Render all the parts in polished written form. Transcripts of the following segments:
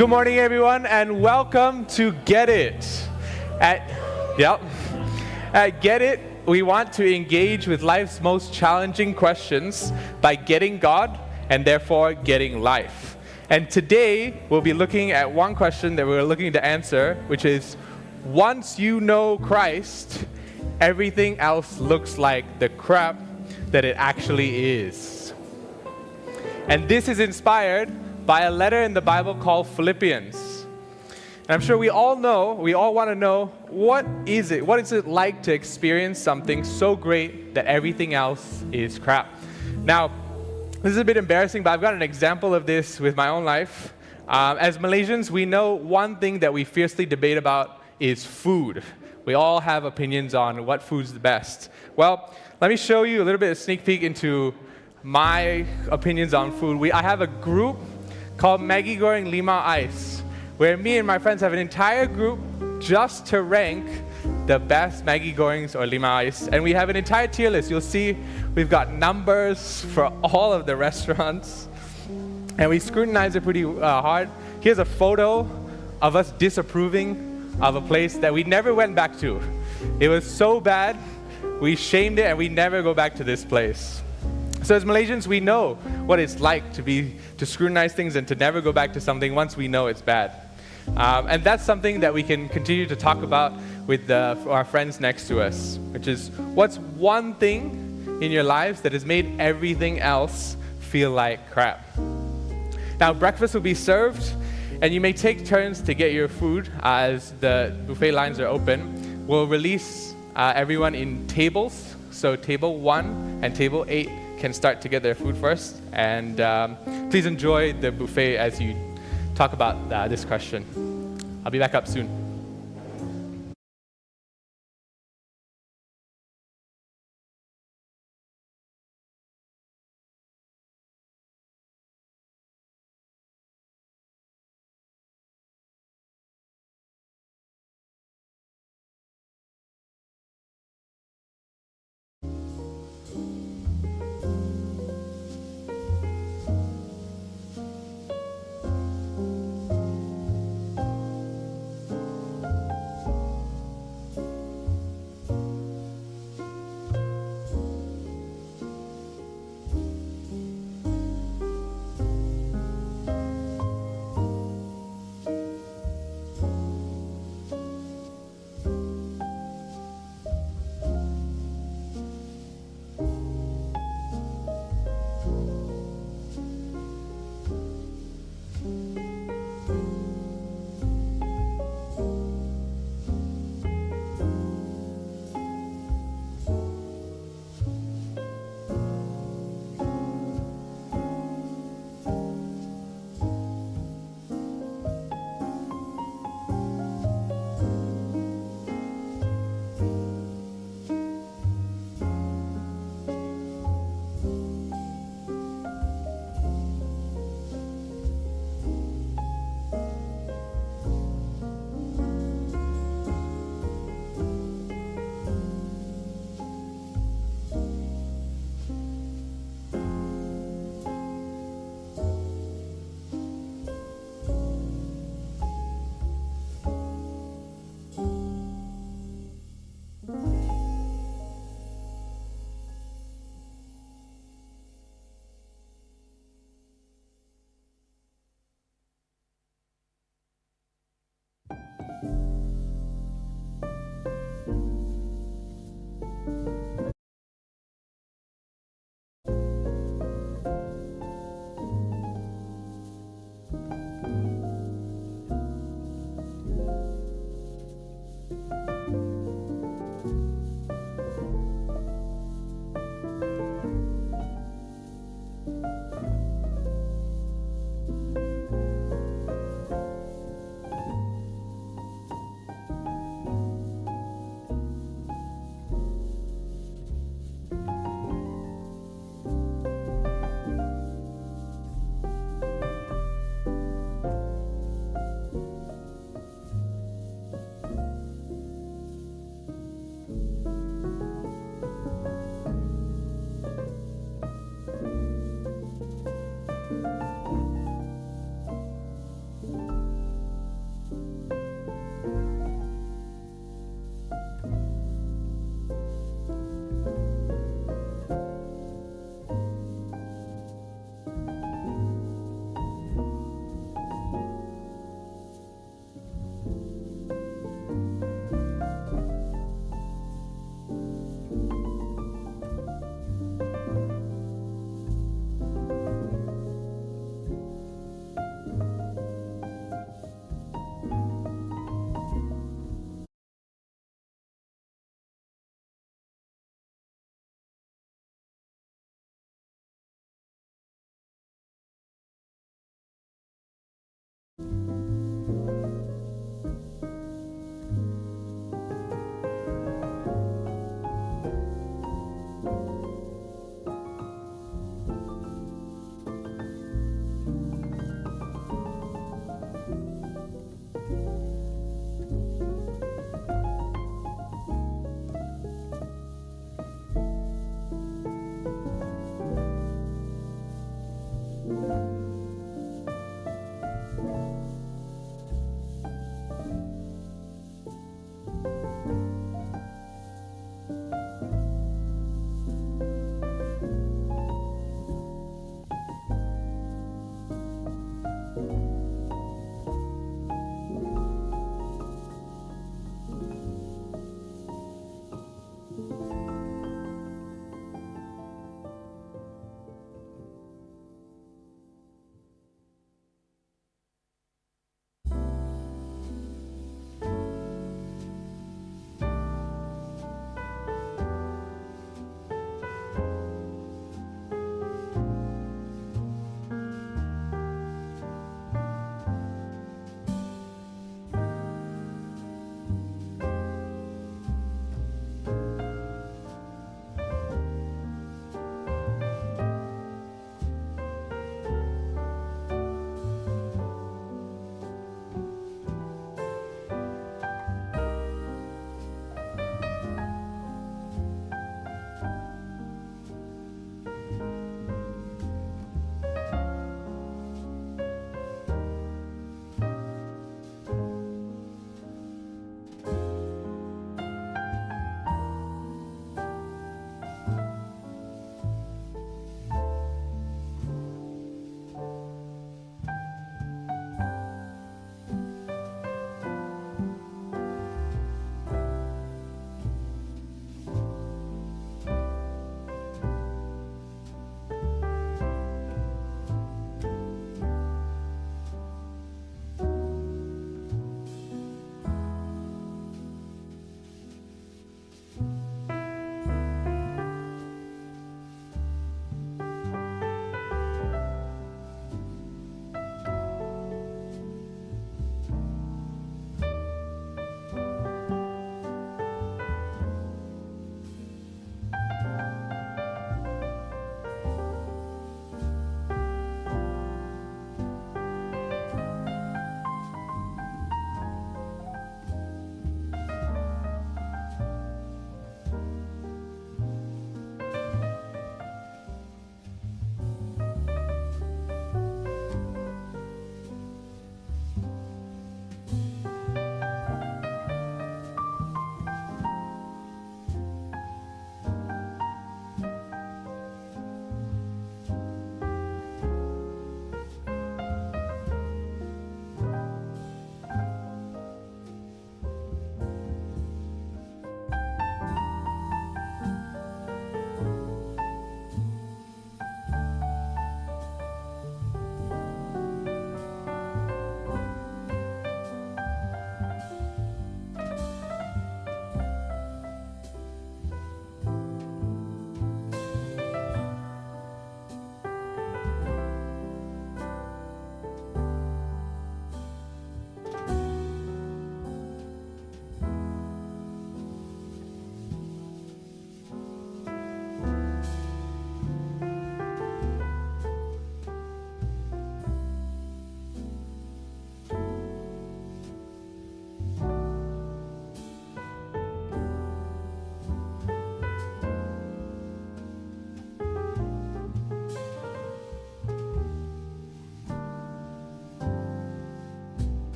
Good morning, everyone, and welcome to Get It. At Get It, we want to engage with life's most challenging questions by getting God and therefore getting life. And today, we'll be looking at one question that we're looking to answer, which is, once you know Christ, everything else looks like the crap that it actually is. And this is inspired by a letter in the Bible called Philippians. And I'm sure we all want to know, what is it like to experience something so great that everything else is crap? Now, this is a bit embarrassing, but I've got an example of this with my own life. As Malaysians, we know one thing that we fiercely debate about is food. We all have opinions on what food's the best. Well, let me show you a little bit of sneak peek into my opinions on food. I have a group called Maggi Goreng 5 Ais, where me and my friends have an entire group just to rank the best Maggi Gorengs or 5 Ais. And we have an entire tier list. You'll see we've got numbers for all of the restaurants. And we scrutinize it pretty hard. Here's a photo of us disapproving of a place that we never went back to. It was so bad, we shamed it and we never go back to this place. So as Malaysians, we know what it's like to scrutinize things and to never go back to something once we know it's bad. And that's something that we can continue to talk about with our friends next to us, which is, what's one thing in your lives that has made everything else feel like crap? Now, breakfast will be served, and you may take turns to get your food as the buffet lines are open. We'll release everyone in tables, so table 1 and table 8 can start to get their food first. And please enjoy the buffet as you talk about this question. I'll be back up soon.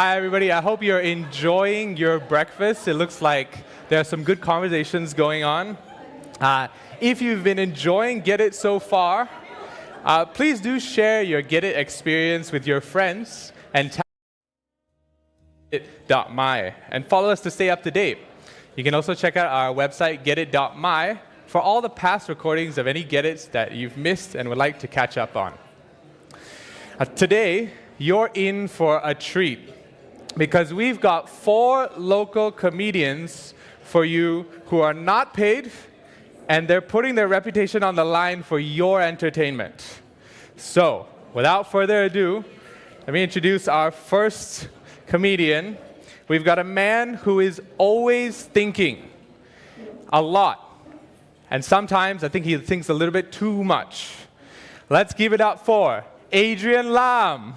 Hi, everybody. I hope you're enjoying your breakfast. It looks like there are some good conversations going on. If you've been enjoying Get It so far, please do share your Get It experience with your friends and tag geddit.my and follow us to stay up to date. You can also check out our website, geddit.my, for all the past recordings of any Get It's that you've missed and would like to catch up on. Today, you're in for a treat because we've got 4 local comedians for you who are not paid, and they're putting their reputation on the line for your entertainment. So, without further ado, let me introduce our first comedian. We've got a man who is always thinking a lot, and sometimes I think he thinks a little bit too much. Let's give it up for Adrian Lam.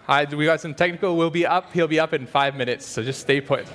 Hi, we got some technical. He'll be up in 5 minutes, so just stay put.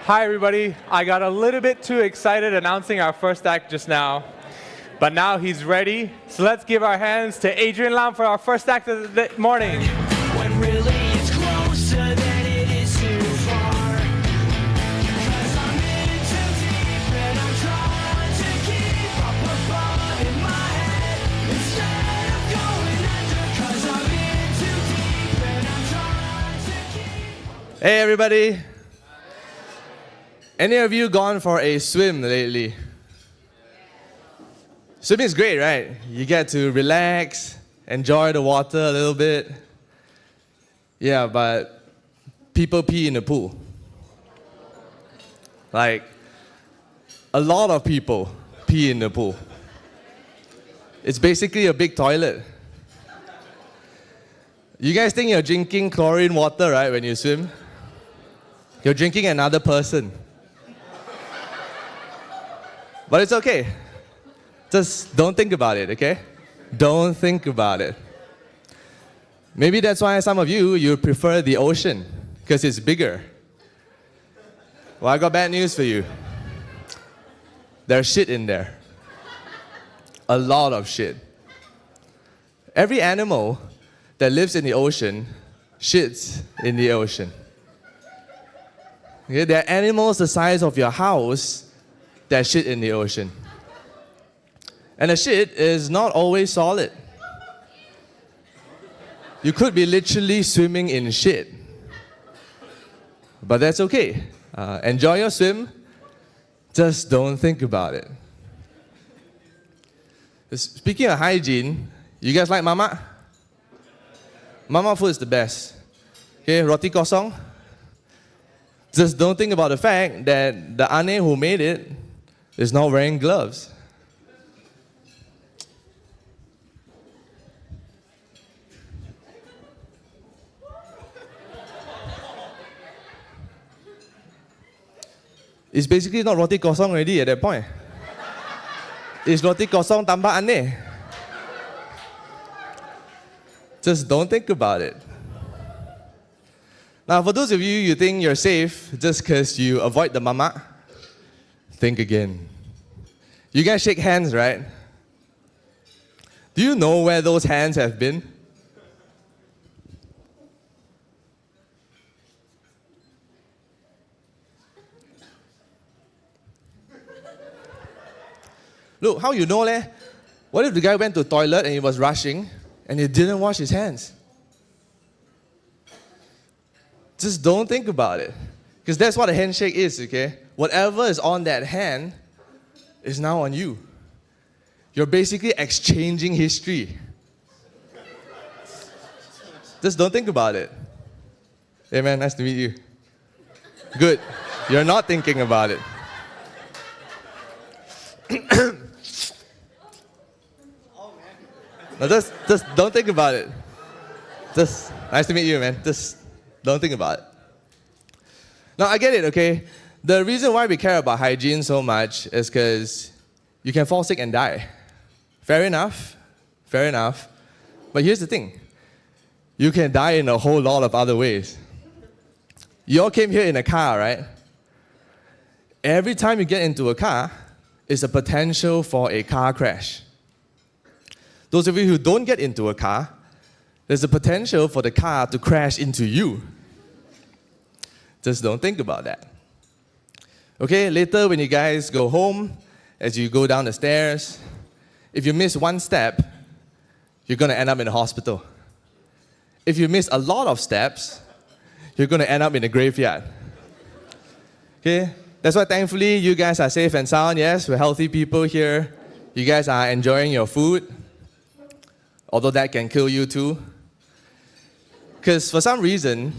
Hi, everybody. I got a little bit too excited announcing our first act just now, but now he's ready. So let's give our hands to Adrian Lam for our first act of the morning. When really it's closer than it is too far. 'Cause I'm in too deep and I'm trying to keep up above in my head instead of going under. 'Cause I'm in too deep and I'm trying to keep. Hey everybody! Any of you gone for a swim lately? Swimming is great, right? You get to relax, enjoy the water a little bit. Yeah, but people pee in the pool. Like, a lot of people pee in the pool. It's basically a big toilet. You guys think you're drinking chlorine water, right, when you swim? You're drinking another person. But it's okay. Just don't think about it, okay? Don't think about it. Maybe that's why some of you prefer the ocean, because it's bigger. Well, I got bad news for you. There's shit in there. A lot of shit. Every animal that lives in the ocean shits in the ocean. Okay, there are animals the size of your house that shit in the ocean. And the shit is not always solid. You could be literally swimming in shit. But that's okay. Enjoy your swim. Just don't think about it. Speaking of hygiene, you guys like mama? Mama food is the best. Okay, roti kosong. Just don't think about the fact that the ane who made it is not wearing gloves. It's basically not roti kosong already at that point. It's roti kosong tambah ane. Just don't think about it. Now, for those of you think you're safe just because you avoid the mama, think again. You guys shake hands, right? Do you know where those hands have been? Look, how you know leh? What if the guy went to the toilet and he was rushing and he didn't wash his hands? Just don't think about it. Because that's what a handshake is, okay? Whatever is on that hand is now on you. You're basically exchanging history. Just don't think about it. Hey man, nice to meet you. Good. You're not thinking about it. No, just don't think about it. Just, nice to meet you, man. Just don't think about it. Now, I get it, okay? The reason why we care about hygiene so much is because you can fall sick and die. Fair enough. Fair enough. But here's the thing. You can die in a whole lot of other ways. You all came here in a car, right? Every time you get into a car, it's a potential for a car crash. Those of you who don't get into a car, there's a potential for the car to crash into you. Just don't think about that. Okay, later when you guys go home, as you go down the stairs, if you miss one step, you're going to end up in the hospital. If you miss a lot of steps, you're going to end up in the graveyard. Okay, that's why thankfully you guys are safe and sound. Yes, we're healthy people here. You guys are enjoying your food, although that can kill you too. Because for some reason,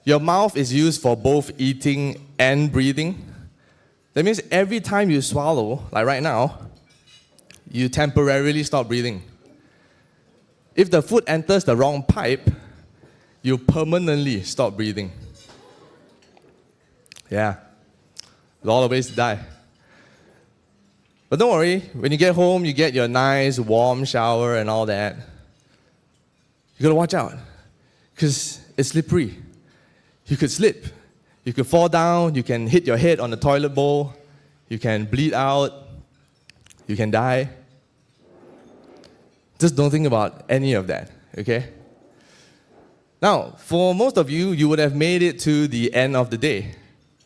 your mouth is used for both eating and breathing. That means every time you swallow, like right now, you temporarily stop breathing. If the food enters the wrong pipe, you permanently stop breathing. Yeah, a lot of ways to die. But don't worry, when you get home, you get your nice warm shower and all that. You gotta watch out, because it's slippery. You could slip. You could fall down, you can hit your head on the toilet bowl, you can bleed out, you can die. Just don't think about any of that, okay? Now, for most of you, you would have made it to the end of the day,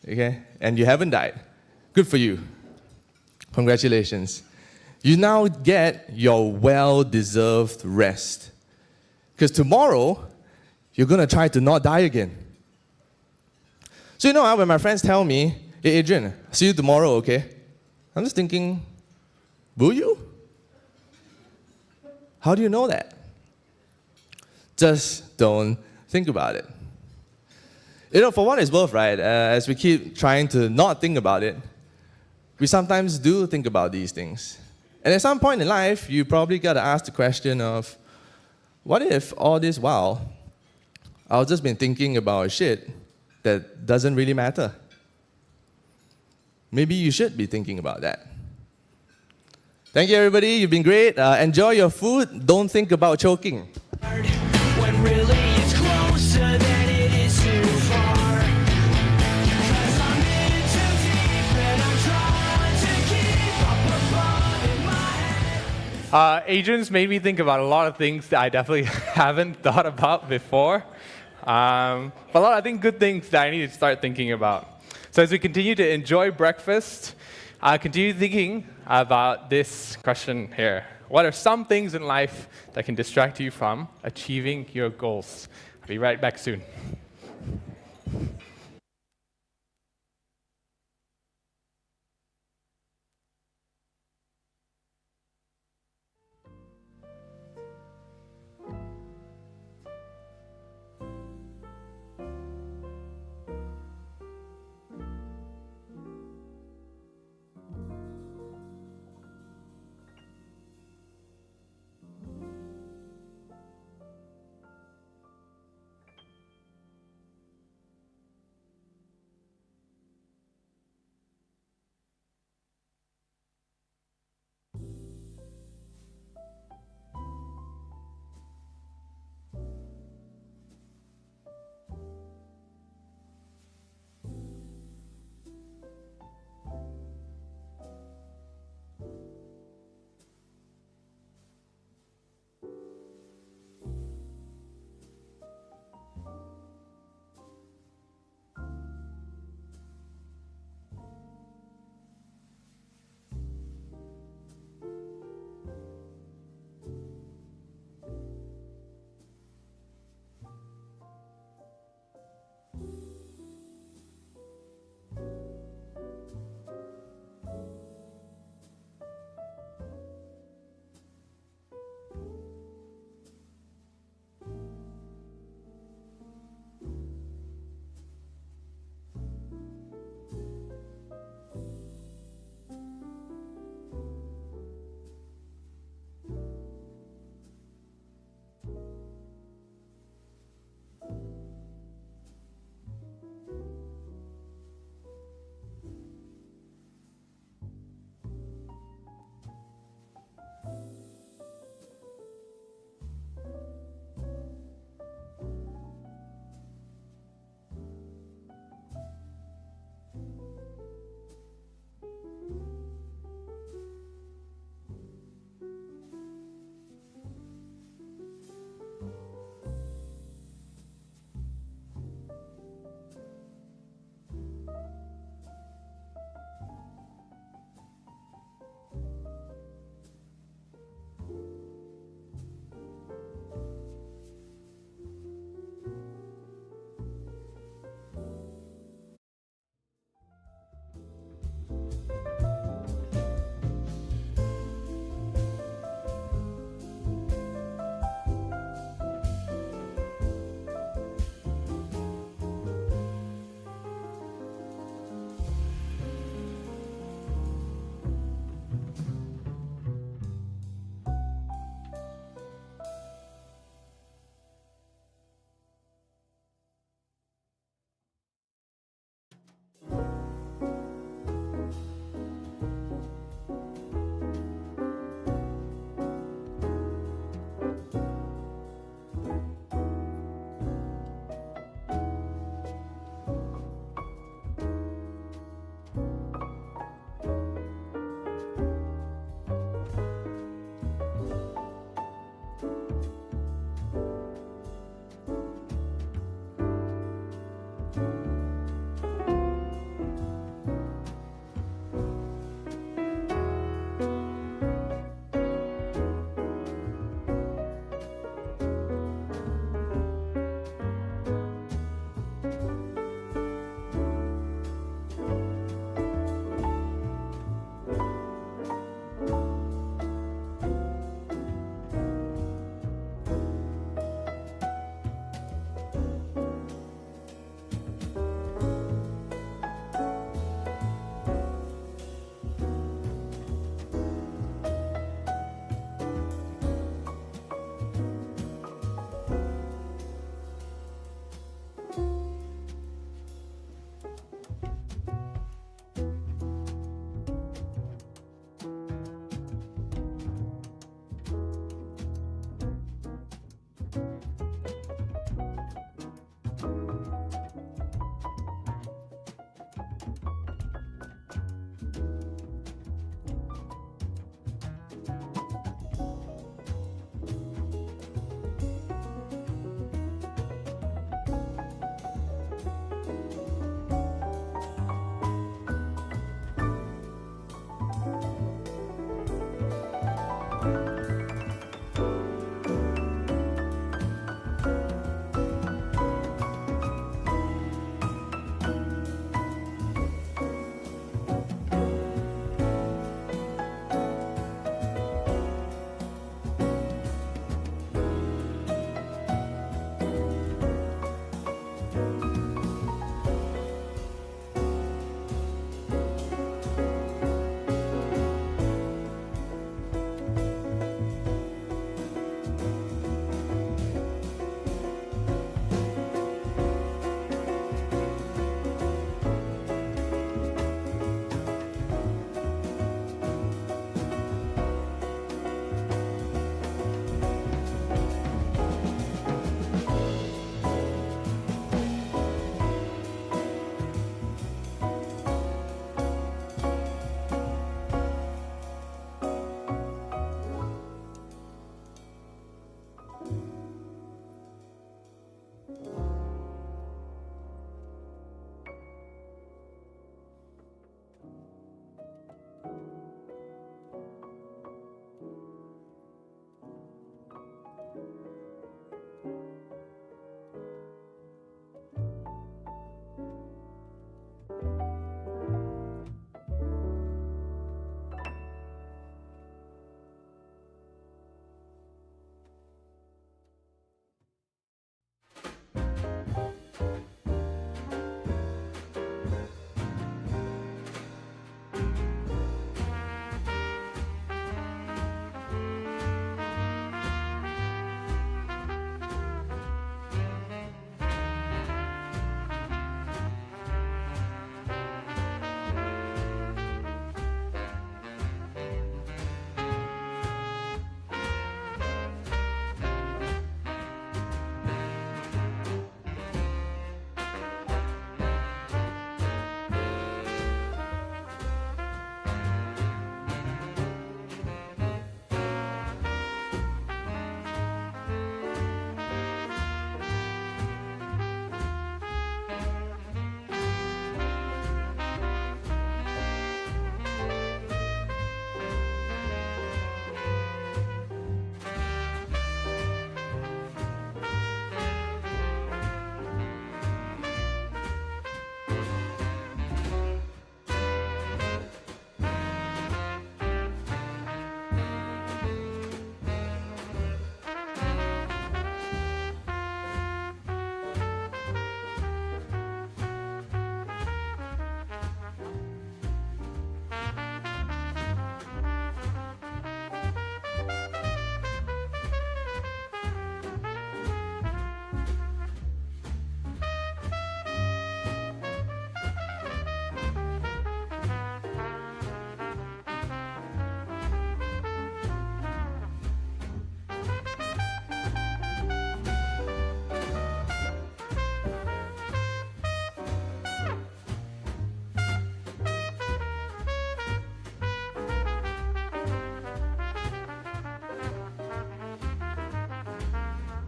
okay? And you haven't died. Good for you. Congratulations. You now get your well-deserved rest. Because tomorrow, you're going to try to not die again. So when my friends tell me, hey Adrian, see you tomorrow, okay? I'm just thinking, will you? How do you know that? Just don't think about it. For what it's worth, right, as we keep trying to not think about it, we sometimes do think about these things. And at some point in life, you probably got to ask the question of, what if all this while, I've just been thinking about shit that doesn't really matter? Maybe you should be thinking about that. Thank you, everybody. You've been great. Enjoy your food. Don't think about choking. When really it's closer than it is too far. 'Cause I'm in too deep and I'm trying to keep up above in my head. Adrian's made me think about a lot of things that I definitely haven't thought about before. But a lot, I think, good things that I need to start thinking about. So as we continue to enjoy breakfast, continue thinking about this question here. What are some things in life that can distract you from achieving your goals? I'll be right back soon.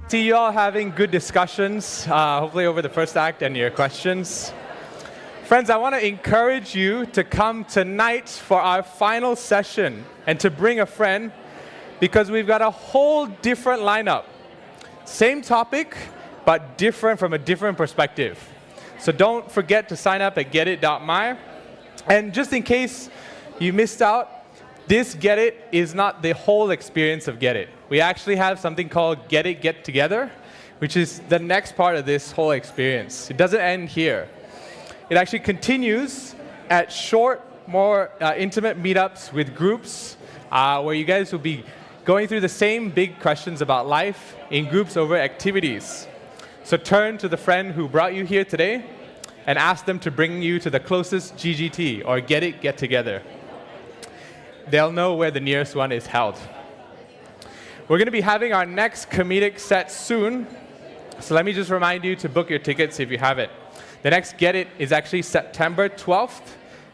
See you all having good discussions, hopefully over the first act and your questions. Friends, I want to encourage you to come tonight for our final session and to bring a friend because we've got a whole different lineup. Same topic, but different from a different perspective. So don't forget to sign up at geddit.my. And just in case you missed out, this Get It is not the whole experience of Get It. We actually have something called Get It Get Together, which is the next part of this whole experience. It doesn't end here. It actually continues at short, more intimate meetups with groups where you guys will be going through the same big questions about life in groups over activities. So turn to the friend who brought you here today and ask them to bring you to the closest GGT or Get It Get Together. They'll know where the nearest one is held. We're going to be having our next comedic set soon. So let me just remind you to book your tickets if you have it. The next Get It is actually September 12th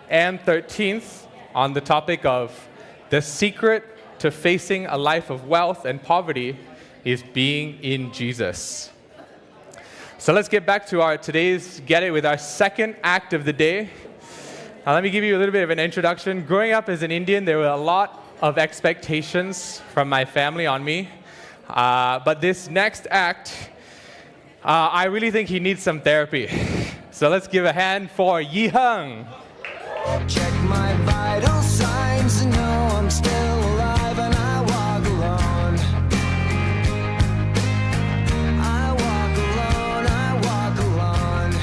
and 13th on the topic of the secret to facing a life of wealth and poverty is being in Jesus. So let's get back to our today's Get It with our second act of the day. Now let me give you a little bit of an introduction. Growing up as an Indian, there were a lot of expectations from my family on me. But this next act, I really think he needs some therapy. So let's give a hand for Yi Hung. Check my vital signs and know I'm still alive and I walk alone. I walk alone, I walk alone.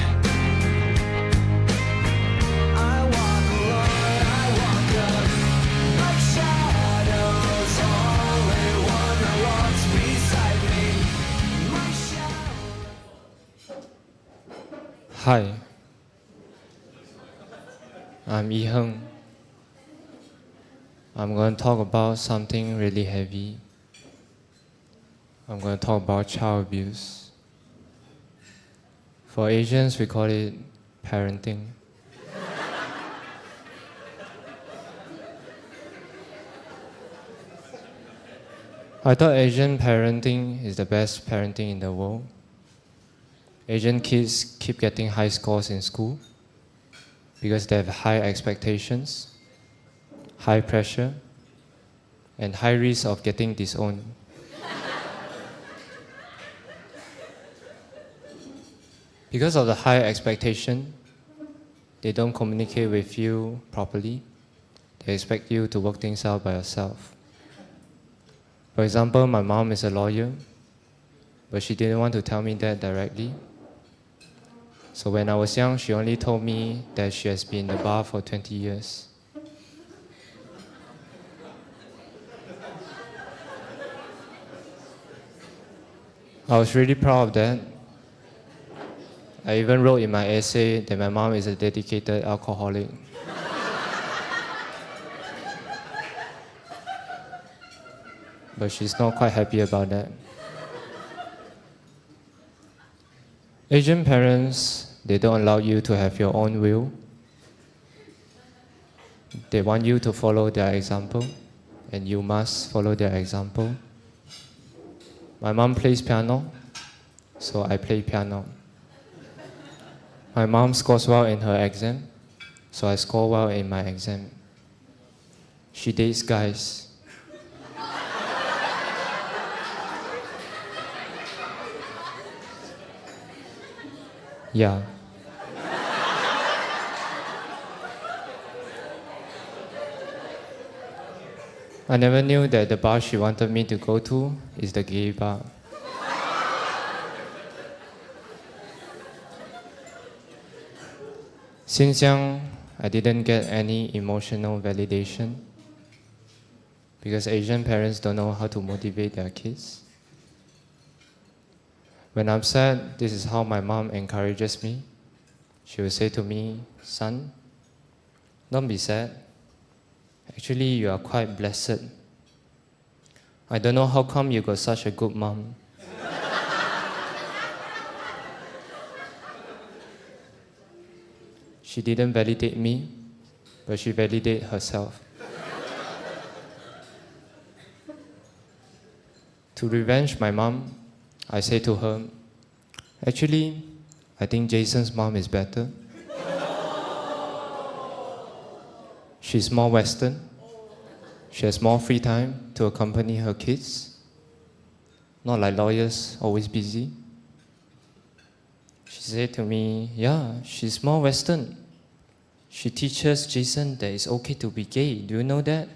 I walk alone, I walk up like shadows. Only one that walks beside me. My shadow. Hi, I'm Yi Hung. I'm going to talk about something really heavy. I'm going to talk about child abuse. For Asians, we call it parenting. I thought Asian parenting is the best parenting in the world. Asian kids keep getting high scores in school because they have high expectations, high pressure, and high risk of getting disowned. Because of the high expectation, they don't communicate with you properly. They expect you to work things out by yourself. For example, my mom is a lawyer, but she didn't want to tell me that directly. So when I was young, she only told me that she has been in the bar for 20 years. I was really proud of that. I even wrote in my essay that my mom is a dedicated alcoholic. But she's not quite happy about that. Asian parents, they don't allow you to have your own will. They want you to follow their example, and you must follow their example. My mom plays piano, so I play piano. My mom scores well in her exam, so I score well in my exam. She dates guys. Yeah. I never knew that the bar she wanted me to go to is the gay bar. Since young, I didn't get any emotional validation because Asian parents don't know how to motivate their kids. When I'm sad, this is how my mom encourages me. She will say to me, "Son, don't be sad. Actually, you are quite blessed. I don't know how come you got such a good mom." She didn't validate me, but she validated herself. To revenge my mom, I say to her, actually, I think Jason's mom is better. She's more Western. She has more free time to accompany her kids. Not like lawyers, always busy. She said to me, yeah, she's more Western. She teaches Jason that it's okay to be gay. Do you know that?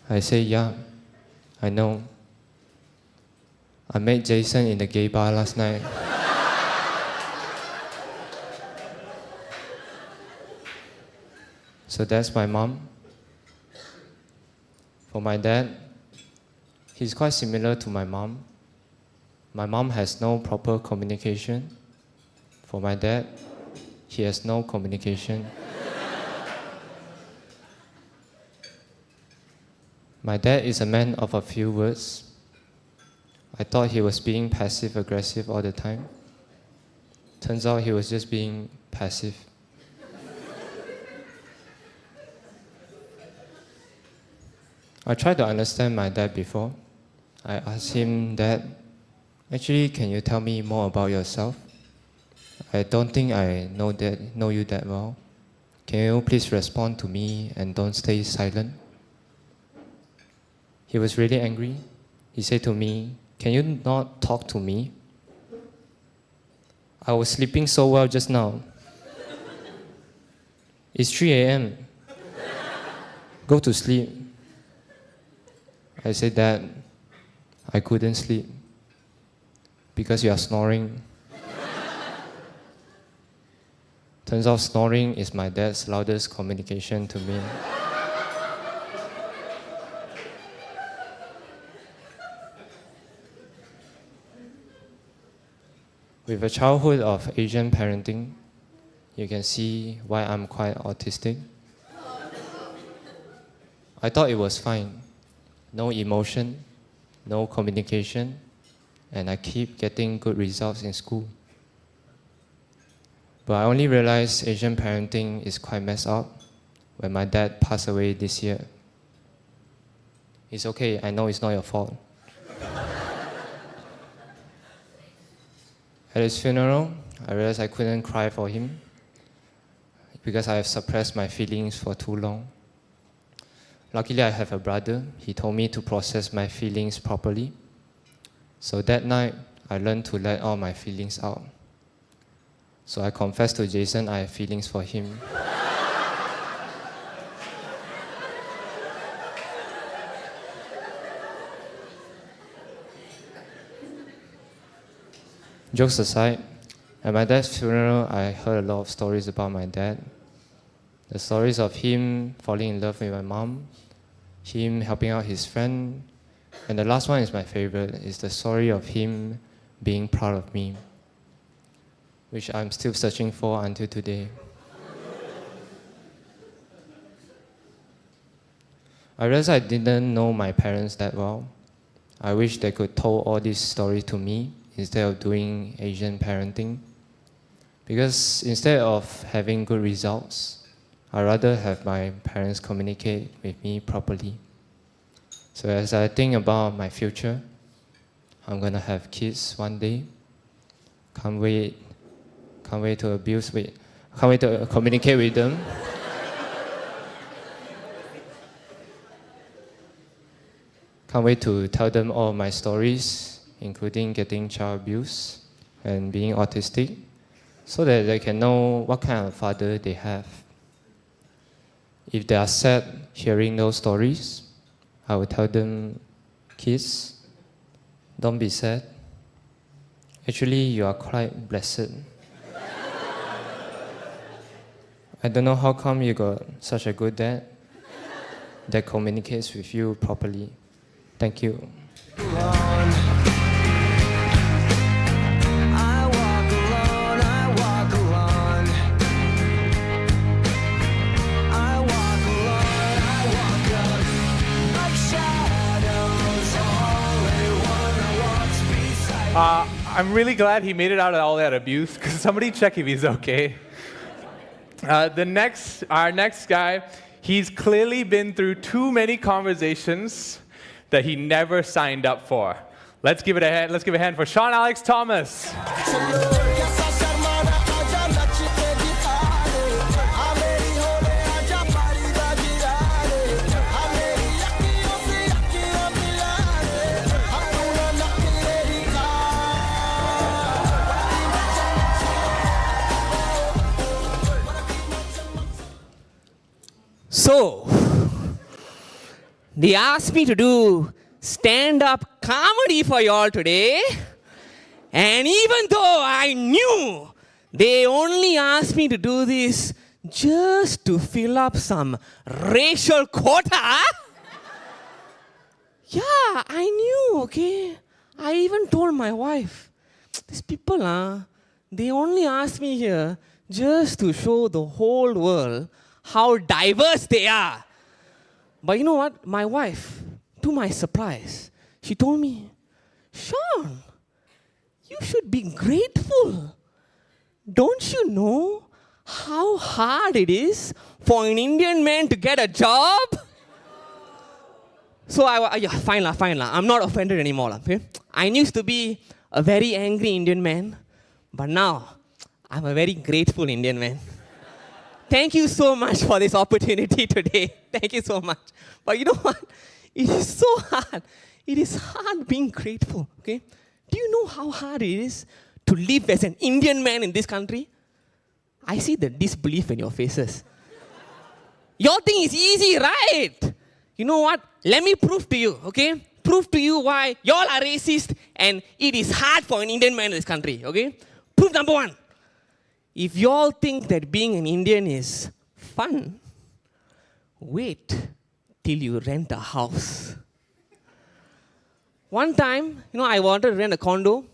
I say, yeah, I know. I met Jason in the gay bar last night. So that's my mom. For my dad, he's quite similar to my mom. My mom has no proper communication. For my dad, he has no communication. My dad is a man of a few words. I thought he was being passive-aggressive all the time. Turns out he was just being passive. I tried to understand my dad before. I asked him, Dad, actually, can you tell me more about yourself? I don't think I know you that well. Can you please respond to me and don't stay silent? He was really angry. He said to me, can you not talk to me? I was sleeping so well just now. It's 3 a.m. Go to sleep. I said, Dad, I couldn't sleep because you are snoring. Turns out snoring is my dad's loudest communication to me. With a childhood of Asian parenting, you can see why I'm quite autistic. I thought it was fine. No emotion, no communication, and I keep getting good results in school. But I only realized Asian parenting is quite messed up when my dad passed away this year. It's okay, I know it's not your fault. At his funeral, I realized I couldn't cry for him because I have suppressed my feelings for too long. Luckily, I have a brother. He told me to process my feelings properly. So that night, I learned to let all my feelings out. So I confessed to Jason I have feelings for him. Jokes aside, at my dad's funeral, I heard a lot of stories about my dad. The stories of him falling in love with my mom, him helping out his friend, and the last one is my favorite, is the story of him being proud of me, which I'm still searching for until today. I realized I didn't know my parents that well. I wish they could tell all these stories to me instead of doing Asian parenting. Because instead of having good results, I'd rather have my parents communicate with me properly. So as I think about my future, I'm gonna have kids one day. Can't wait to communicate with them. Can't wait to tell them all my stories, including getting child abuse and being autistic, so that they can know what kind of father they have. If they are sad hearing those stories, I will tell them, kids, don't be sad. Actually, you are quite blessed. I don't know how come you got such a good dad that communicates with you properly. Thank you. I'm really glad he made it out of all that abuse, because somebody check if he's okay. Our next guy, he's clearly been through too many conversations that he never signed up for. Let's give it a hand. Let's give a hand for Sean Alex Thomas. So, they asked me to do stand-up comedy for y'all today. And even though I knew they only asked me to do this just to fill up some racial quota, yeah, I knew, okay? I even told my wife, these people, they only asked me here just to show the whole world how diverse they are. But you know what? My wife, to my surprise, she told me, Sean, you should be grateful. Don't you know how hard it is for an Indian man to get a job? So yeah, fine lah. I'm not offended anymore, okay? I used to be a very angry Indian man, but now I'm a very grateful Indian man. Thank you so much for this opportunity today. Thank you so much. But you know what? It is so hard. It is hard being grateful, okay? Do you know how hard it is to live as an Indian man in this country? I see the disbelief in your faces. Your thing is easy, right? You know what? Let me prove to you, okay? Prove to you why y'all are racist and it is hard for an Indian man in this country, okay? Proof number one. If y'all think that being an Indian is fun, wait till you rent a house. One time, I wanted to rent a condo,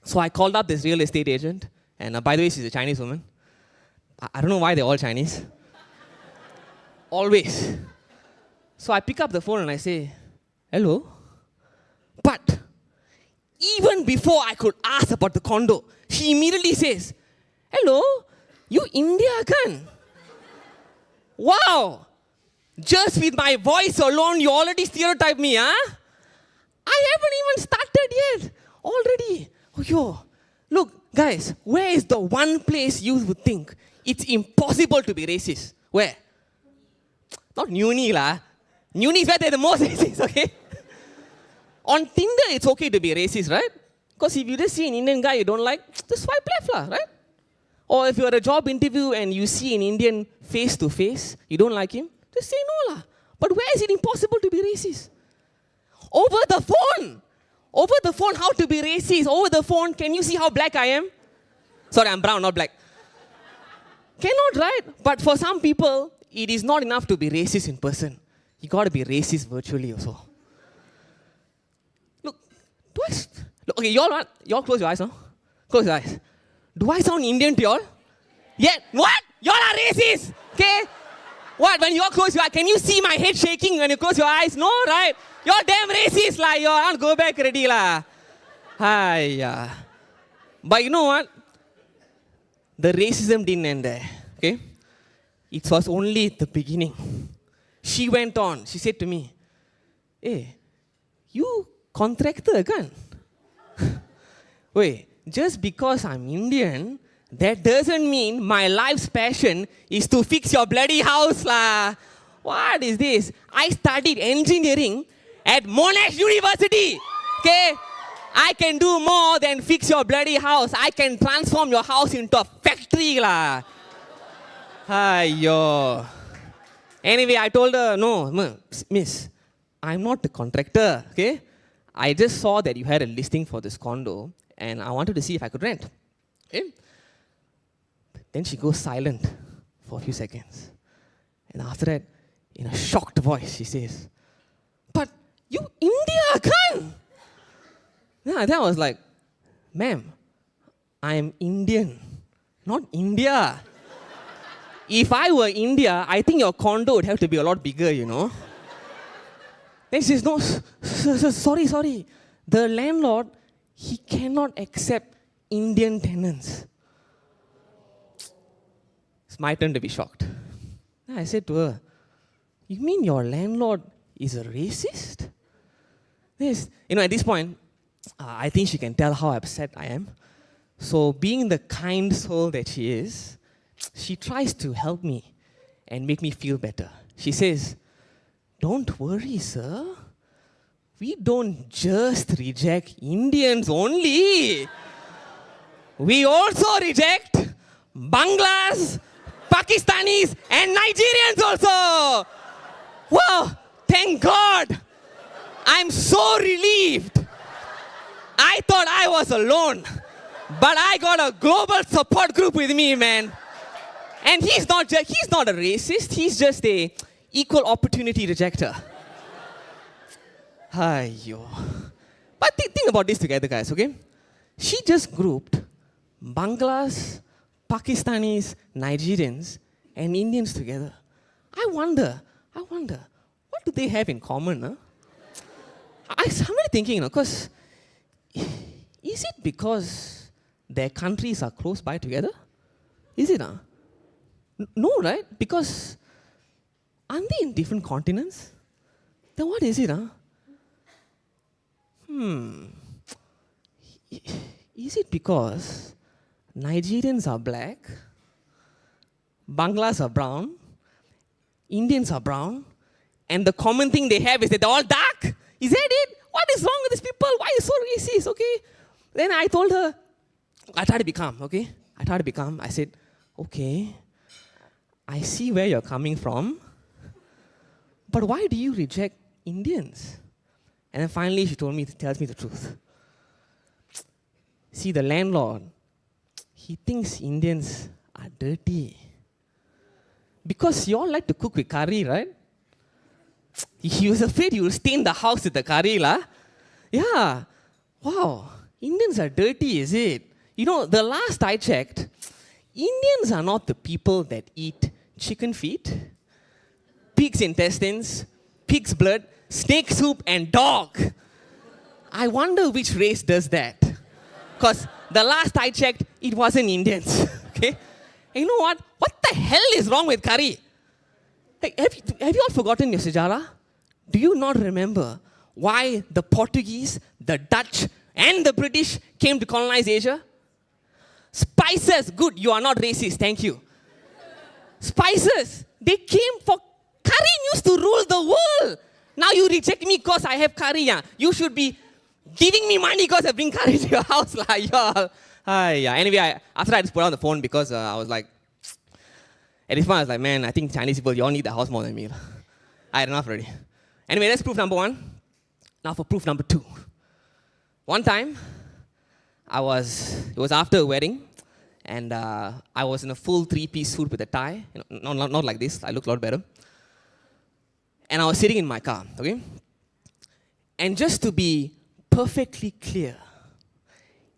so I called up this real estate agent, and by the way, she's a Chinese woman. I don't know why they're all Chinese. Always. So I pick up the phone and I say, hello? But even before I could ask about the condo, she immediately says, hello, you India kan? Wow! Just with my voice alone, you already stereotype me, huh? I haven't even started yet. Already. Oh, yo. Look, guys, where is the one place you would think it's impossible to be racist? Where? Not Nuni lah. Nuni is where they're the most racist, okay? On Tinder, it's okay to be racist, right? Because if you just see an Indian guy you don't like, just swipe left lah, right? Or if you're at a job interview and you see an Indian face to face, you don't like him, just say no lah. But where is it impossible to be racist? Over the phone. Over the phone, how to be racist. Over the phone, can you see how black I am? Sorry, I'm brown, not black. Cannot, right? But for some people, it is not enough to be racist in person. You got to be racist virtually also. Look, okay, y'all close your eyes now. Close your eyes. Do I sound Indian to y'all? Yeah. What? Y'all are racist. Okay? What? When y'all close your eyes, can you see my head shaking when you close your eyes? No, right? You're damn racist, lah. Y'all, I'll go back already, lah. Hiya. But you know what? The racism didn't end there. Okay? It was only the beginning. She went on. She said to me, hey, you contractor kan? Wait, just because I'm Indian, that doesn't mean my life's passion is to fix your bloody house lah. What is this? I studied engineering at Monash University. Okay? I can do more than fix your bloody house. I can transform your house into a factory lah. Aiyo. Anyway, I told her, no, miss, I'm not the contractor, okay? I just saw that you had a listing for this condo and I wanted to see if I could rent. Okay? Then she goes silent for a few seconds. And after that, in a shocked voice, she says, but you India kan? Yeah, then I was like, ma'am, I'm Indian, not India. If I were India, I think your condo would have to be a lot bigger, you know. Then she says, no, sorry. The landlord, he cannot accept Indian tenants. It's my turn to be shocked. Then I said to her, you mean your landlord is a racist? Yes. At this point, I think she can tell how upset I am. So, being the kind soul that she is, she tries to help me and make me feel better. She says, "Don't worry, sir. We don't just reject Indians only. We also reject Banglas, Pakistanis, and Nigerians also." Wow, thank God. I'm so relieved. I thought I was alone, but I got a global support group with me, man. And he's not a racist, he's just a equal opportunity rejector. Aiyo. But think about this together, guys, okay? She just grouped Banglas, Pakistanis, Nigerians, and Indians together. I wonder, what do they have in common, huh? I'm really thinking, because is it because their countries are close by together? Is it, huh? No, right? Because aren't they in different continents? Then what is it, huh? Is it because Nigerians are black, Banglas are brown, Indians are brown, and the common thing they have is that they're all dark? Is that it? What is wrong with these people? Why are you so racist, okay? Then I told her, I tried to be calm, okay? I said, okay, I see where you're coming from, but why do you reject Indians? And then finally she tells me the truth. See, the landlord, he thinks Indians are dirty. Because you all like to cook with curry, right? He was afraid you will stain the house with the curry, lah. Yeah. Wow. Indians are dirty, is it? You know, the last I checked, Indians are not the people that eat chicken feet, pig's intestines, pig's blood, snake soup, and dog. I wonder which race does that. Because the last I checked, it wasn't Indians. Okay? And you know what? What the hell is wrong with curry? Hey, have you all forgotten your Sejara? Do you not remember why the Portuguese, the Dutch, and the British came to colonize Asia? Spices. Good, you are not racist, thank you. Spices. They came for curry used to rule the world. Now you reject me because I have curry. Yeah. You should be giving me money because I bring curry to your house. Y'all. Anyway, after I just put on the phone because I was like, at this point I was like, man, I think Chinese people, you all need the house more than me. I had enough already. Anyway, that's proof number one. Now for proof number two. One time, it was after a wedding, and I was in a full three-piece suit with a tie. You know, not like this, I looked a lot better. And I was sitting in my car, okay? And just to be perfectly clear,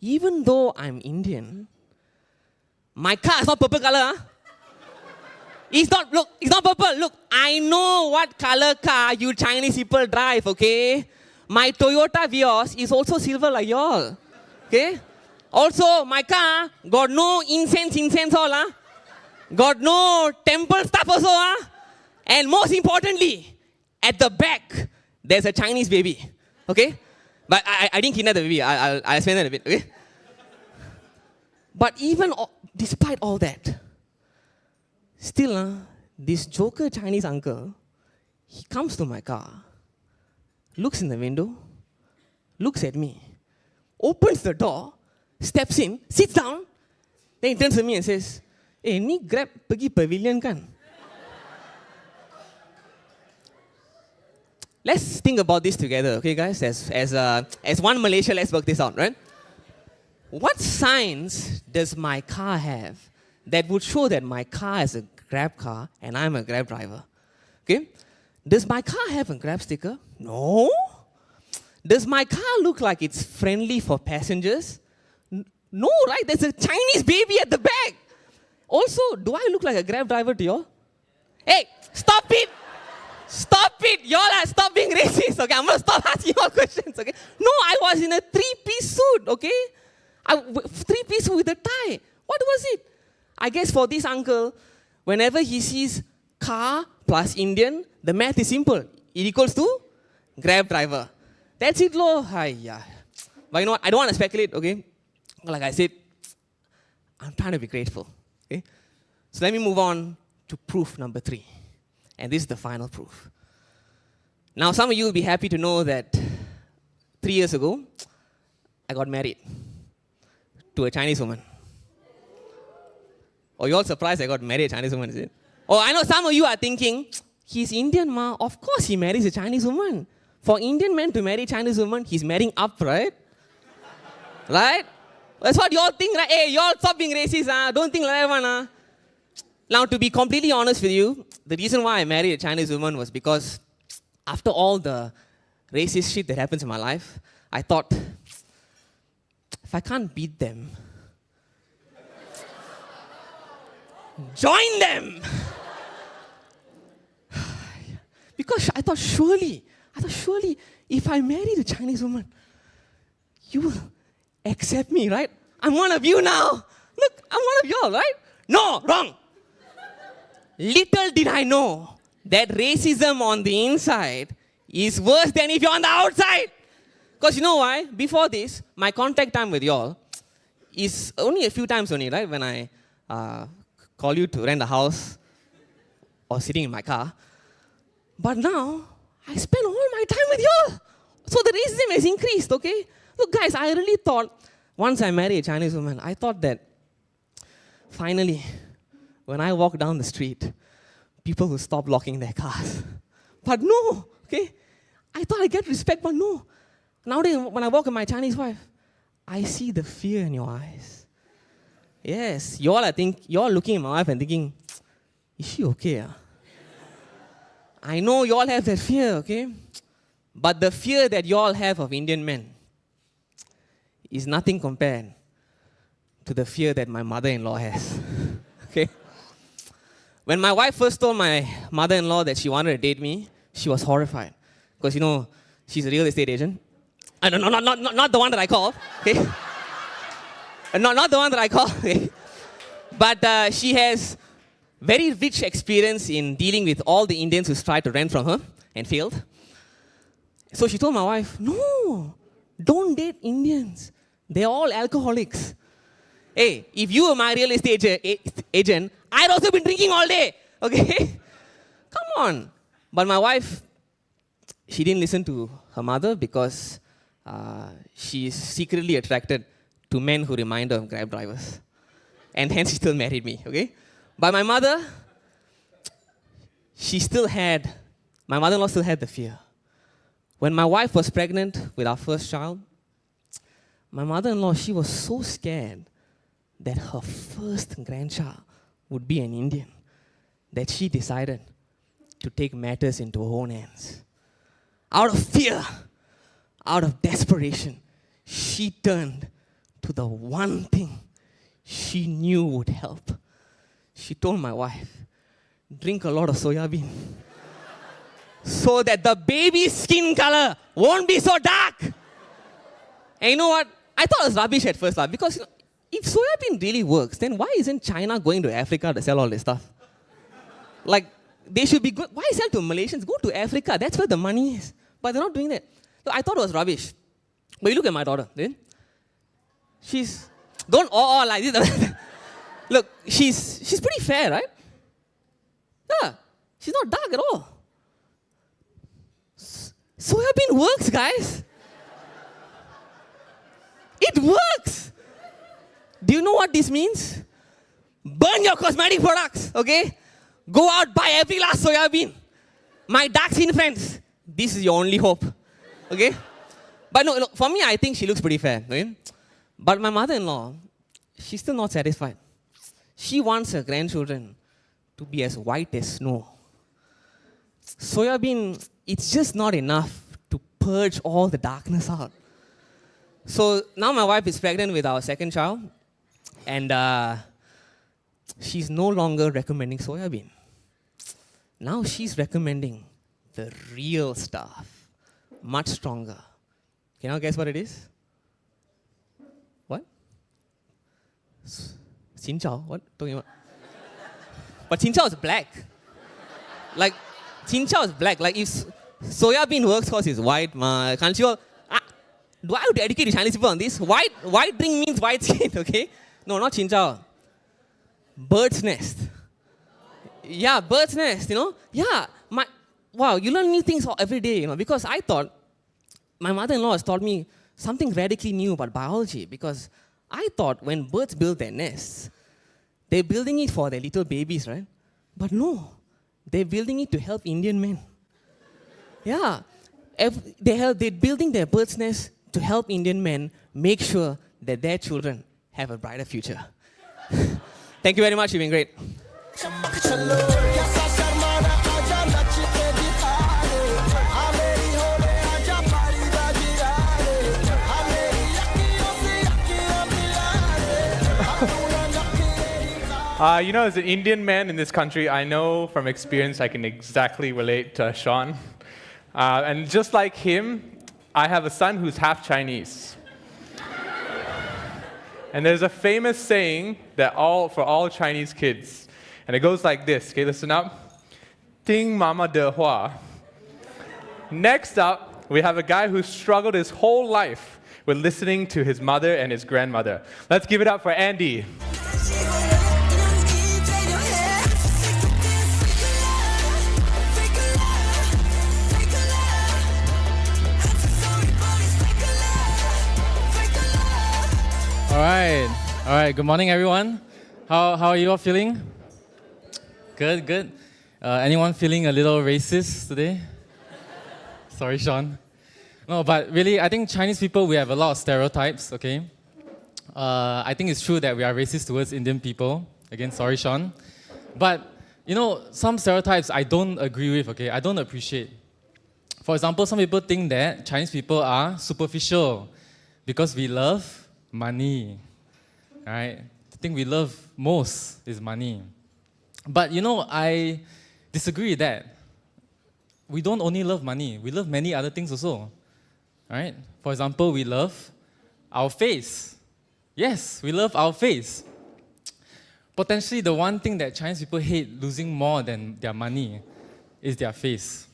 even though I'm Indian, my car is not purple color, huh? It's not purple. Look, I know what color car you Chinese people drive, okay? My Toyota Vios is also silver like y'all, okay? Also, my car got no incense all, huh? Got no temple stuff also, huh? And most importantly, at the back, there's a Chinese baby, okay? But I didn't kidnap the baby. I'll explain that a bit, okay? But even despite all that, still, this joker Chinese uncle, he comes to my car, looks in the window, looks at me, opens the door, steps in, sits down, then he turns to me and says, "Eh, ni Grab pergi pavilion kan?" Let's think about this together, okay, guys? As one Malaysia, let's work this out, right? What signs does my car have that would show that my car is a Grab car and I'm a Grab driver? Okay? Does my car have a Grab sticker? No. Does my car look like it's friendly for passengers? No, right? There's a Chinese baby at the back. Also, do I look like a Grab driver to y'all? Hey, stop it! Stop it! Y'all stop being racist, okay? I'm gonna stop asking y'all questions, okay? No, I was in a three-piece suit, okay? Three-piece suit with a tie. What was it? I guess for this uncle, whenever he sees car plus Indian, the math is simple. It equals to Grab driver. That's it, lo. But you know what? I don't want to speculate, okay? Like I said, I'm trying to be grateful, okay? So let me move on to proof number 3. And this is the final proof. Now, some of you will be happy to know that 3 years ago, I got married to a Chinese woman. Oh, you're all surprised I got married to a Chinese woman, is it? Oh, I know some of you are thinking, he's Indian, ma. Of course he marries a Chinese woman. For Indian men to marry a Chinese woman, he's marrying up, right? Right? That's what you all think, right? Hey, you all stop being racist, don't think like that one. Now, to be completely honest with you, the reason why I married a Chinese woman was because after all the racist shit that happens in my life, I thought, if I can't beat them, join them. Because I thought surely, if I marry the Chinese woman, you will accept me, right? I'm one of you now. Look, I'm one of y'all, right? No, wrong. Little did I know that racism on the inside is worse than if you're on the outside. Because you know why? Before this, my contact time with y'all is only a few times only, right? When I call you to rent a house or sitting in my car. But now, I spend all my time with y'all. So the racism has increased, okay? Look, guys, I really thought, once I marry a Chinese woman, I thought that finally, when I walk down the street, people will stop locking their cars. But no, okay? I thought I'd get respect, but no. Nowadays, when I walk with my Chinese wife, I see the fear in your eyes. Yes, you're looking at my wife and thinking, is she okay? I know you all have that fear, okay? But the fear that you all have of Indian men is nothing compared to the fear that my mother-in-law has. Okay? When my wife first told my mother-in-law that she wanted to date me, she was horrified. Because, you know, she's a real estate agent. Not the one that I call, okay? Not the one that I call, okay? But she has very rich experience in dealing with all the Indians who tried to rent from her and failed. So she told my wife, no, don't date Indians. They're all alcoholics. Hey, if you were my real estate agent, I'd also been drinking all day, okay? Come on. But my wife, she didn't listen to her mother because she is secretly attracted to men who remind her of Grab drivers. And hence she still married me, okay? But my mother, my mother-in-law still had the fear. When my wife was pregnant with our first child, my mother-in-law, she was so scared that her first grandchild would be an Indian that she decided to take matters into her own hands. Out of fear, out of desperation, she turned to the one thing she knew would help. She told my wife, drink a lot of soya bean so that the baby's skin color won't be so dark. And you know what? I thought it was rubbish at first, because you know, if soya bean really works, then why isn't China going to Africa to sell all this stuff? Like, they should be good. Why sell to Malaysians? Go to Africa. That's where the money is. But they're not doing that. So I thought it was rubbish. But you look at my daughter, then. She's, don't all like this. Look, she's pretty fair, right? Yeah, she's not dark at all. Soya bean works, guys. It works. Do you know what this means? Burn your cosmetic products, okay? Go out, buy every last soya bean. My dark skin friends, this is your only hope, okay? But no, for me, I think she looks pretty fair, okay? But my mother-in-law, she's still not satisfied. She wants her grandchildren to be as white as snow. Soya bean, it's just not enough to purge all the darkness out. So now my wife is pregnant with our second child, and she's no longer recommending soya bean. Now she's recommending the real stuff, much stronger. Can you guess what it is? What? Xin Chao? What? Talking about? But Xin Chao is black. Like, Xin Chao is black. Like, if soya bean works because it's white, can't you all? Do I have to educate the Chinese people on this? White drink means white skin, okay? No, not chinchao. Bird's nest. Yeah, bird's nest, Yeah, wow, you learn new things every day, because I thought, my mother-in-law has taught me something radically new about biology, because I thought when birds build their nests, they're building it for their little babies, right? But no, they're building it to help Indian men. Yeah, they're building their bird's nest to help Indian men make sure that their children have a brighter future. Thank you very much, you've been great. As an Indian man in this country, I know from experience I can exactly relate to Sean. And just like him, I have a son who's half Chinese. And there's a famous saying that for all Chinese kids, and it goes like this. Okay, listen up. Ting mama de hua. Next up, we have a guy who struggled his whole life with listening to his mother and his grandmother. Let's give it up for Andy. All right. Good morning, everyone. How are you all feeling? Good. Anyone feeling a little racist today? Sorry, Sean. No, but really, I think Chinese people, we have a lot of stereotypes, okay? I think it's true that we are racist towards Indian people. Again, sorry, Sean. But, some stereotypes I don't agree with, okay? I don't appreciate. For example, some people think that Chinese people are superficial because we love money, right? The thing we love most is money. But I disagree with that. We don't only love money, we love many other things also, right? For example, we love our face. Yes, we love our face. Potentially the one thing that Chinese people hate losing more than their money is their face.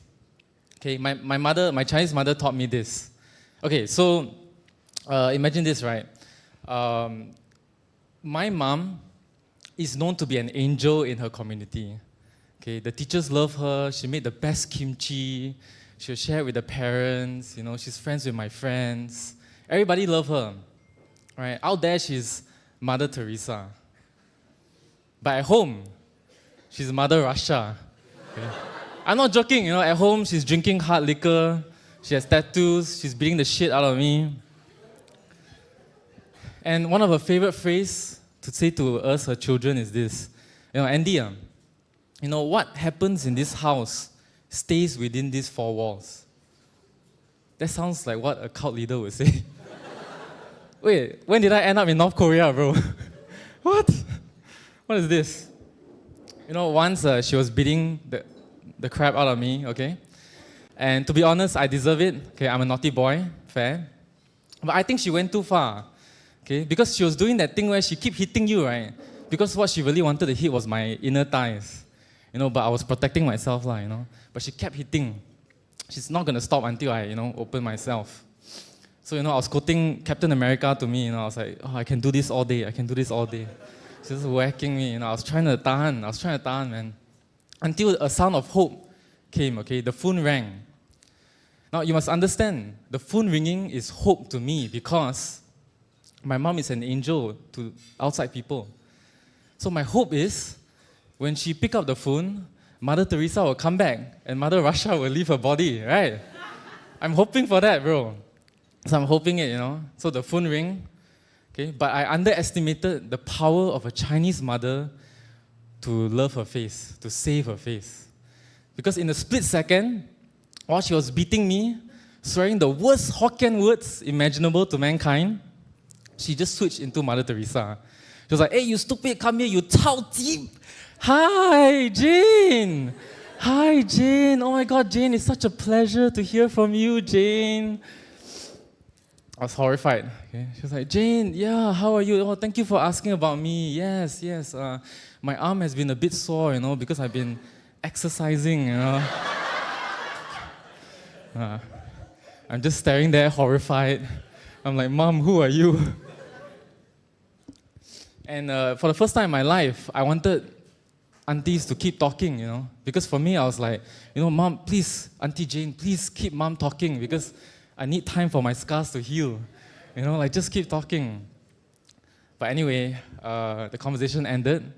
Okay, my Chinese mother taught me this. Okay, so imagine this, right? My mom is known to be an angel in her community. Okay, the teachers love her. She made the best kimchi. She'll share it with the parents. She's friends with my friends. Everybody love her. Right? Out there, she's Mother Teresa. But at home, she's Mother Russia. Okay? I'm not joking. At home, she's drinking hard liquor. She has tattoos. She's beating the shit out of me. And one of her favorite phrases to say to us, her children, is this. Andy, what happens in this house stays within these four walls. That sounds like what a cult leader would say. Wait, when did I end up in North Korea, bro? What? What is this? Once she was beating the crap out of me, okay? And to be honest, I deserve it. Okay, I'm a naughty boy, fair. But I think she went too far. Okay, because she was doing that thing where she keep hitting you, right? Because what she really wanted to hit was my inner thighs. But I was protecting myself, But she kept hitting. She's not gonna stop until I, open myself. So, I was quoting Captain America to me, I was like, oh, I can do this all day, She's just whacking me, I was trying to tahan, man. Until a sound of hope came, okay? The phone rang. Now, you must understand, the phone ringing is hope to me because my mom is an angel to outside people. So my hope is, when she pick up the phone, Mother Teresa will come back and Mother Russia will leave her body, right? I'm hoping for that, bro. So I'm hoping it, So the phone ring, okay? But I underestimated the power of a Chinese mother to love her face, to save her face. Because in a split second, while she was beating me, swearing the worst Hokkien words imaginable to mankind, she just switched into Mother Teresa. She was like, hey, you stupid, come here, you Cao Ji. Hi, Jane. Hi, Jane. Oh my God, Jane, it's such a pleasure to hear from you, Jane. I was horrified. Okay? She was like, Jane, yeah, how are you? Oh, thank you for asking about me. Yes. My arm has been a bit sore, because I've been exercising, I'm just staring there, horrified. I'm like, Mom, who are you? And for the first time in my life, I wanted aunties to keep talking, because for me, I was like, Mom, please, Auntie Jane, please keep Mom talking because I need time for my scars to heal. Just keep talking. But anyway, the conversation ended,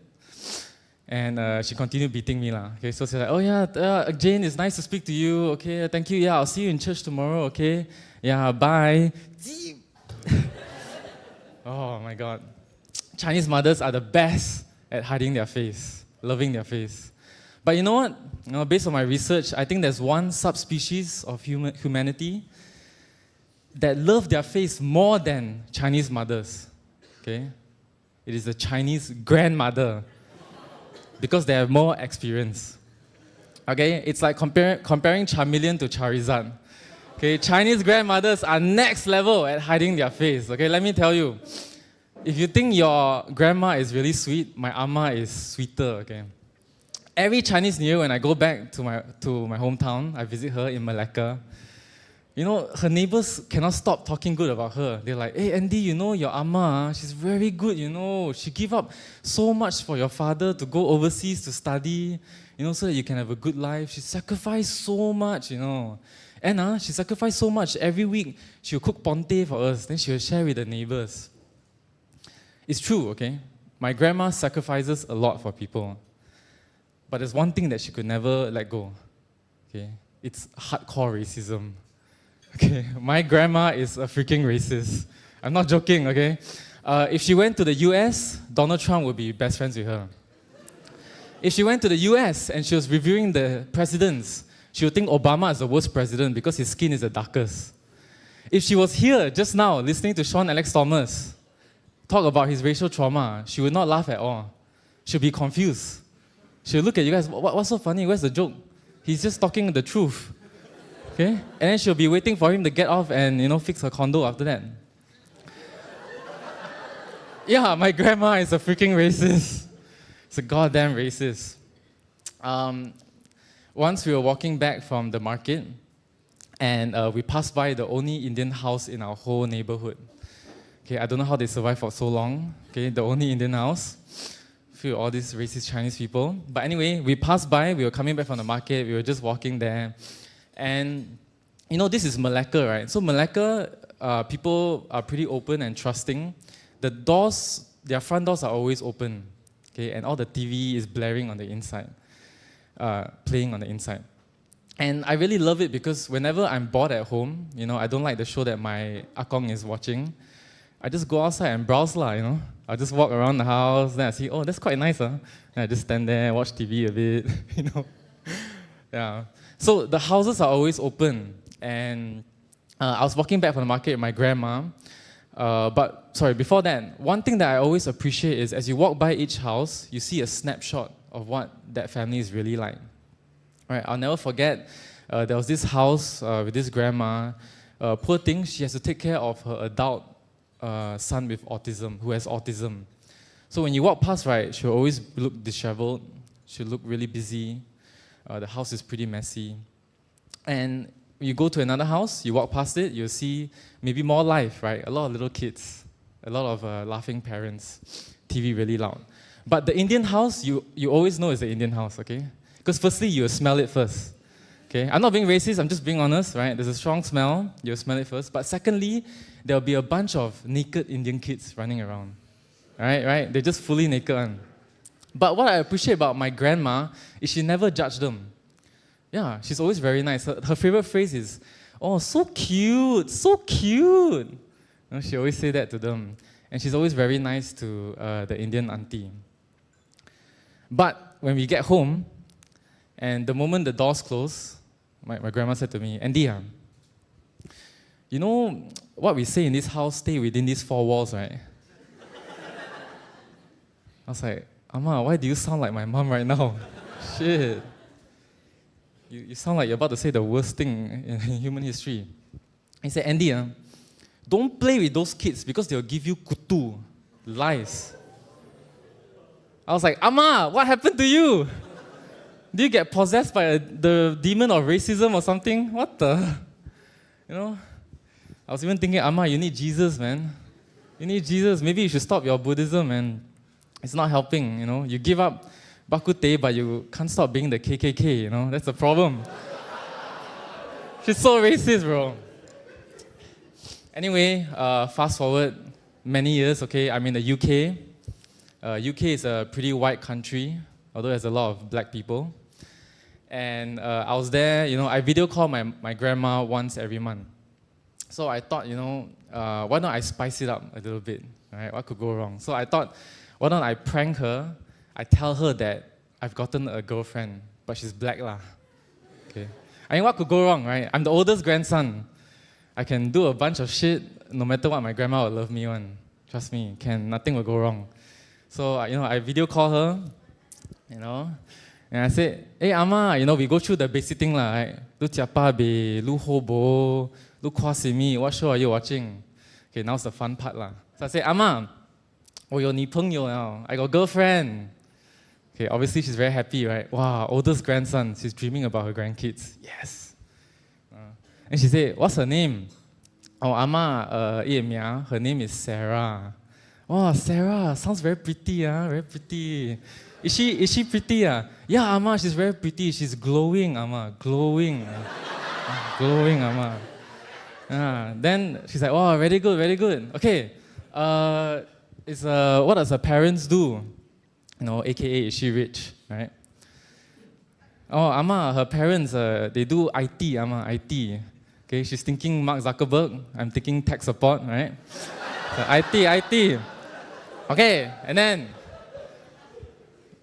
and she continued beating me. Okay, so she's like, oh yeah, Jane, it's nice to speak to you. Okay, thank you. Yeah, I'll see you in church tomorrow. Okay, yeah, bye. Oh my God. Chinese mothers are the best at hiding their face, loving their face. But you know what? Based on my research, I think there's one subspecies of humanity that love their face more than Chinese mothers. Okay? It is the Chinese grandmother because they have more experience. Okay? It's like comparing Charmeleon to Charizard. Okay? Chinese grandmothers are next level at hiding their face. Okay? Let me tell you. If you think your grandma is really sweet, my amma is sweeter, okay? Every Chinese New Year when I go back to my hometown, I visit her in Malacca. Her neighbors cannot stop talking good about her. They're like, hey, Andy, your amma, she's very good, She gave up so much for your father to go overseas to study, so that you can have a good life. She sacrificed so much, And she sacrificed so much. Every week, she'll cook ponte for us. Then she'll share with the neighbors. It's true, okay? My grandma sacrifices a lot for people. But there's one thing that she could never let go. Okay? It's hardcore racism. Okay? My grandma is a freaking racist. I'm not joking, okay? If she went to the US, Donald Trump would be best friends with her. If she went to the US and she was reviewing the presidents, she would think Obama is the worst president because his skin is the darkest. If she was here just now listening to Sean Alex Thomas talk about his racial trauma, she would not laugh at all. She'll be confused. She'll look at you guys, what's so funny? Where's the joke? He's just talking the truth. Okay? And then she'll be waiting for him to get off and, fix her condo after that. Yeah, my grandma is a freaking racist. It's a goddamn racist. Once we were walking back from the market, and we passed by the only Indian house in our whole neighborhood. Okay, I don't know how they survived for so long. Okay, the only Indian house. Feel all these racist Chinese people. But anyway, we passed by, we were coming back from the market, we were just walking there. And, this is Malacca, right? So Malacca, people are pretty open and trusting. The doors, their front doors are always open. Okay, and all the TV is blaring on the inside, playing on the inside. And I really love it because whenever I'm bored at home, I don't like the show that my akong is watching, I just go outside and browse I'll just walk around the house, then I see, oh, that's quite nice, huh? And I just stand there, watch TV a bit, Yeah. So the houses are always open. And I was walking back from the market with my grandma. Before that, one thing that I always appreciate is as you walk by each house, you see a snapshot of what that family is really like. Right? I'll never forget, there was this house with this grandma. Poor thing, she has to take care of her adult son with autism, who has autism. So when you walk past, right, she'll always look disheveled. She'll look really busy. The house is pretty messy. And you go to another house, you walk past it, you'll see maybe more life, right? A lot of little kids, a lot of laughing parents, TV really loud. But the Indian house, you always know it's the Indian house, okay? Because firstly, you'll smell it first. Okay? I'm not being racist, I'm just being honest, right? There's a strong smell, you'll smell it first. But secondly, there'll be a bunch of naked Indian kids running around. Right? They're just fully naked. But what I appreciate about my grandma is she never judged them. Yeah, she's always very nice. Her favorite phrase is, oh, so cute, so cute. She always say that to them. And she's always very nice to the Indian auntie. But when we get home, and the moment the doors close, my grandma said to me, Andy, you know what we say in this house, stay within these four walls, right? I was like, Amma, why do you sound like my mom right now? Shit. You sound like you're about to say the worst thing in human history. He said, Andy, don't play with those kids because they'll give you kutu, lies. I was like, Amma, what happened to you? Did you get possessed by the demon of racism or something? What the? I was even thinking, Amma, you need Jesus, man. You need Jesus. Maybe you should stop your Buddhism, man. It's not helping, you know. You give up bak kut teh, but you can't stop being the KKK, you know. That's the problem. She's so racist, bro. Anyway, fast forward many years, okay, I'm in the UK. UK is a pretty white country, although there's a lot of black people. And I was there, you know, I video call my grandma once every month. So I thought, you know, why don't I spice it up a little bit, right? What could go wrong? So I thought, why don't I prank her? I tell her that I've gotten a girlfriend, but she's black lah. Okay. I mean, what could go wrong, right? I'm the oldest grandson. I can do a bunch of shit, no matter what, my grandma will love me one. Trust me, nothing will go wrong. So, you know, I video call her, you know, and I said, hey, Amma, you know, we go through the basic thing lah, right? Lu jiapa be, lu hobo, lu kwa simi, what show are you watching? Okay, now's the fun part lah. So I said, Amma, 我有女朋友now. I got a girlfriend. Okay, obviously she's very happy, right? Wow, oldest grandson, she's dreaming about her grandkids. Yes. And she said, what's her name? Oh, Amma, her name is Sarah. Oh, Sarah, sounds very pretty, very pretty. Is she pretty? Yeah, Amma, she's very pretty. She's glowing, Amma, glowing. Glowing, Amma. Then she's like, oh, very good, very good. Okay, what does her parents do? You know, AKA, is she rich, right? Oh, Amma, her parents, they do IT, Amma, IT. Okay, she's thinking Mark Zuckerberg. I'm thinking tech support, right? So IT. Okay, and then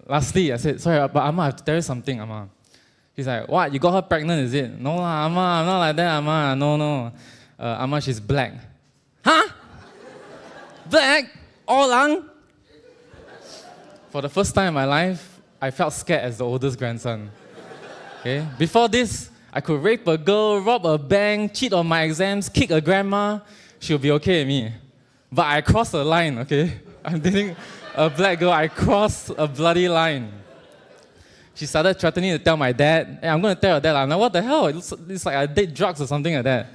lastly, I said, sorry, but Amma, I have to tell you something, Amma. She's like, what, you got her pregnant, is it? No lah, Amma, I'm not like that, Amma, no. Amma, she's black. Huh? Black? All lang? For the first time in my life, I felt scared as the oldest grandson. Okay? Before this, I could rape a girl, rob a bank, cheat on my exams, kick a grandma. She'll be okay with me. But I crossed a line, okay? I'm dating a black girl, I crossed a bloody line. She started threatening to tell my dad, hey, I'm going to tell your dad. I'm like, what the hell? It's like I did drugs or something like that.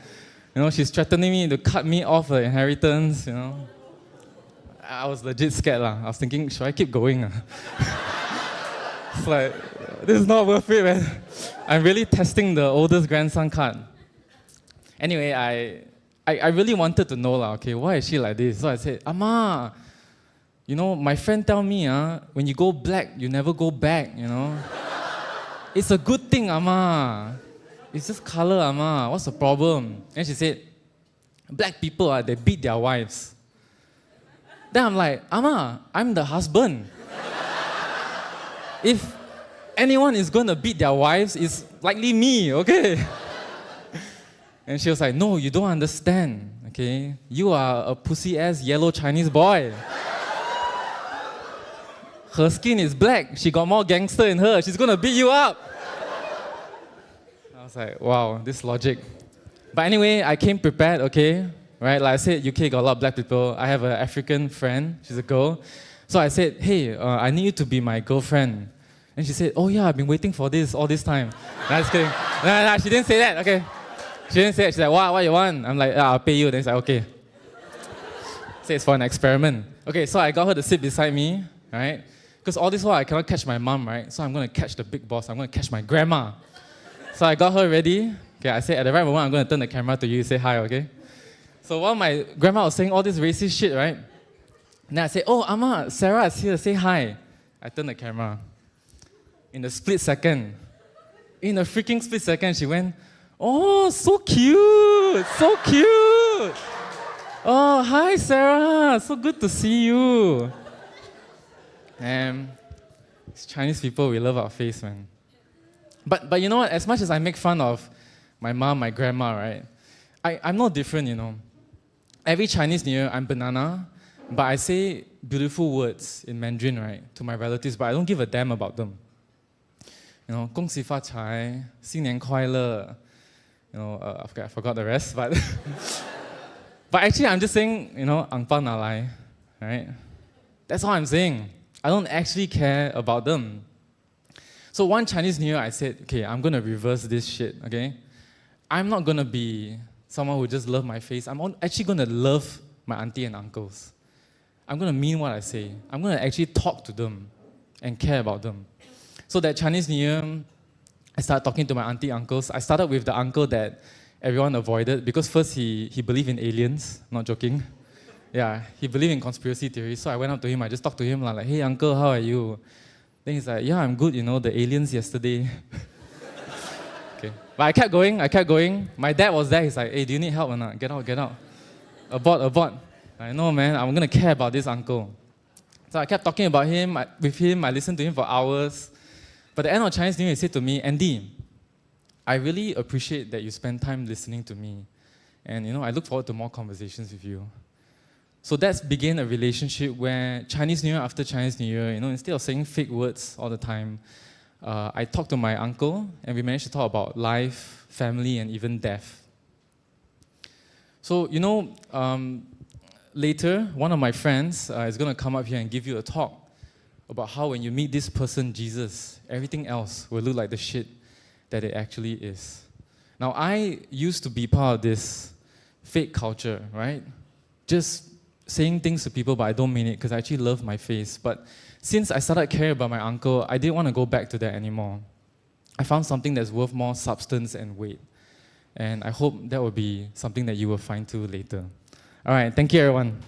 You know, she's threatening me to cut me off the inheritance, you know. I was legit scared lah. I was thinking, should I keep going? It's like, this is not worth it, man. I'm really testing the oldest grandson card. Anyway, I really wanted to know, okay, why is she like this? So I said, Amma, you know, my friend tell me, when you go black, you never go back, you know. It's a good thing, Amma. It's just color, Amma. What's the problem? And she said, black people, they beat their wives. Then I'm like, Amma, I'm the husband. If anyone is going to beat their wives, it's likely me, okay? And she was like, no, you don't understand, okay? You are a pussy-ass yellow Chinese boy. Her skin is black. She got more gangster in her. She's going to beat you up. I was like, wow, this logic. But anyway, I came prepared, okay? Right, like I said, UK got a lot of black people. I have an African friend. She's a girl. So I said, hey, I need you to be my girlfriend. And she said, oh yeah, I've been waiting for this all this time. No, just kidding. No, she didn't say that, okay? She didn't say it. She's like, what you want? I'm like, I'll pay you. Then she's like, okay. Say it's for an experiment. Okay, so I got her to sit beside me, right? Because all this while I cannot catch my mom, right? So I'm going to catch the big boss. I'm going to catch my grandma. So I got her ready. Okay, I said, at the right moment, I'm going to turn the camera to you, say hi, okay? So while my grandma was saying all this racist shit, right? And then I said, oh, Amma, Sarah is here, say hi. I turned the camera. In a split second, she went, oh, so cute, so cute. Oh, hi, Sarah, so good to see you. And it's Chinese people, we love our face, man. But you know what, as much as I make fun of my mom, my grandma, right? I'm not different, you know. Every Chinese New Year, I'm banana, but I say beautiful words in Mandarin, right, to my relatives, but I don't give a damn about them. You know, 恭喜发财, 新年快乐, you know, I forgot the rest, but but actually I'm just saying, you know, 昂包拿来, right? That's all I'm saying. I don't actually care about them. So one Chinese New Year, I said, okay, I'm going to reverse this shit, okay? I'm not going to be someone who just love my face. Actually going to love my auntie and uncles. I'm going to mean what I say. I'm going to actually talk to them and care about them. So that Chinese New Year, I started talking to my auntie, uncles. I started with the uncle that everyone avoided because first he believed in aliens, not joking. Yeah, he believed in conspiracy theories. So I went up to him, I just talked to him like, hey uncle, how are you? Then he's like, yeah, I'm good, the aliens yesterday. Okay. But I kept going. My dad was there, he's like, hey, do you need help or not? Get out. Abort. I know, man, I'm gonna care about this uncle. So I kept talking about him, with him, I listened to him for hours. But at the end of Chinese New Year, he said to me, Andy, I really appreciate that you spend time listening to me. And I look forward to more conversations with you. So that's began a relationship where Chinese New Year after Chinese New Year, instead of saying fake words all the time, I talked to my uncle and we managed to talk about life, family, and even death. So, later, one of my friends is going to come up here and give you a talk about how when you meet this person, Jesus, everything else will look like the shit that it actually is. Now, I used to be part of this fake culture, right? Just saying things to people, but I don't mean it because I actually love my face. But since I started caring about my uncle, I didn't want to go back to that anymore. I found something that's worth more substance and weight. And I hope that will be something that you will find too later. All right, thank you, everyone.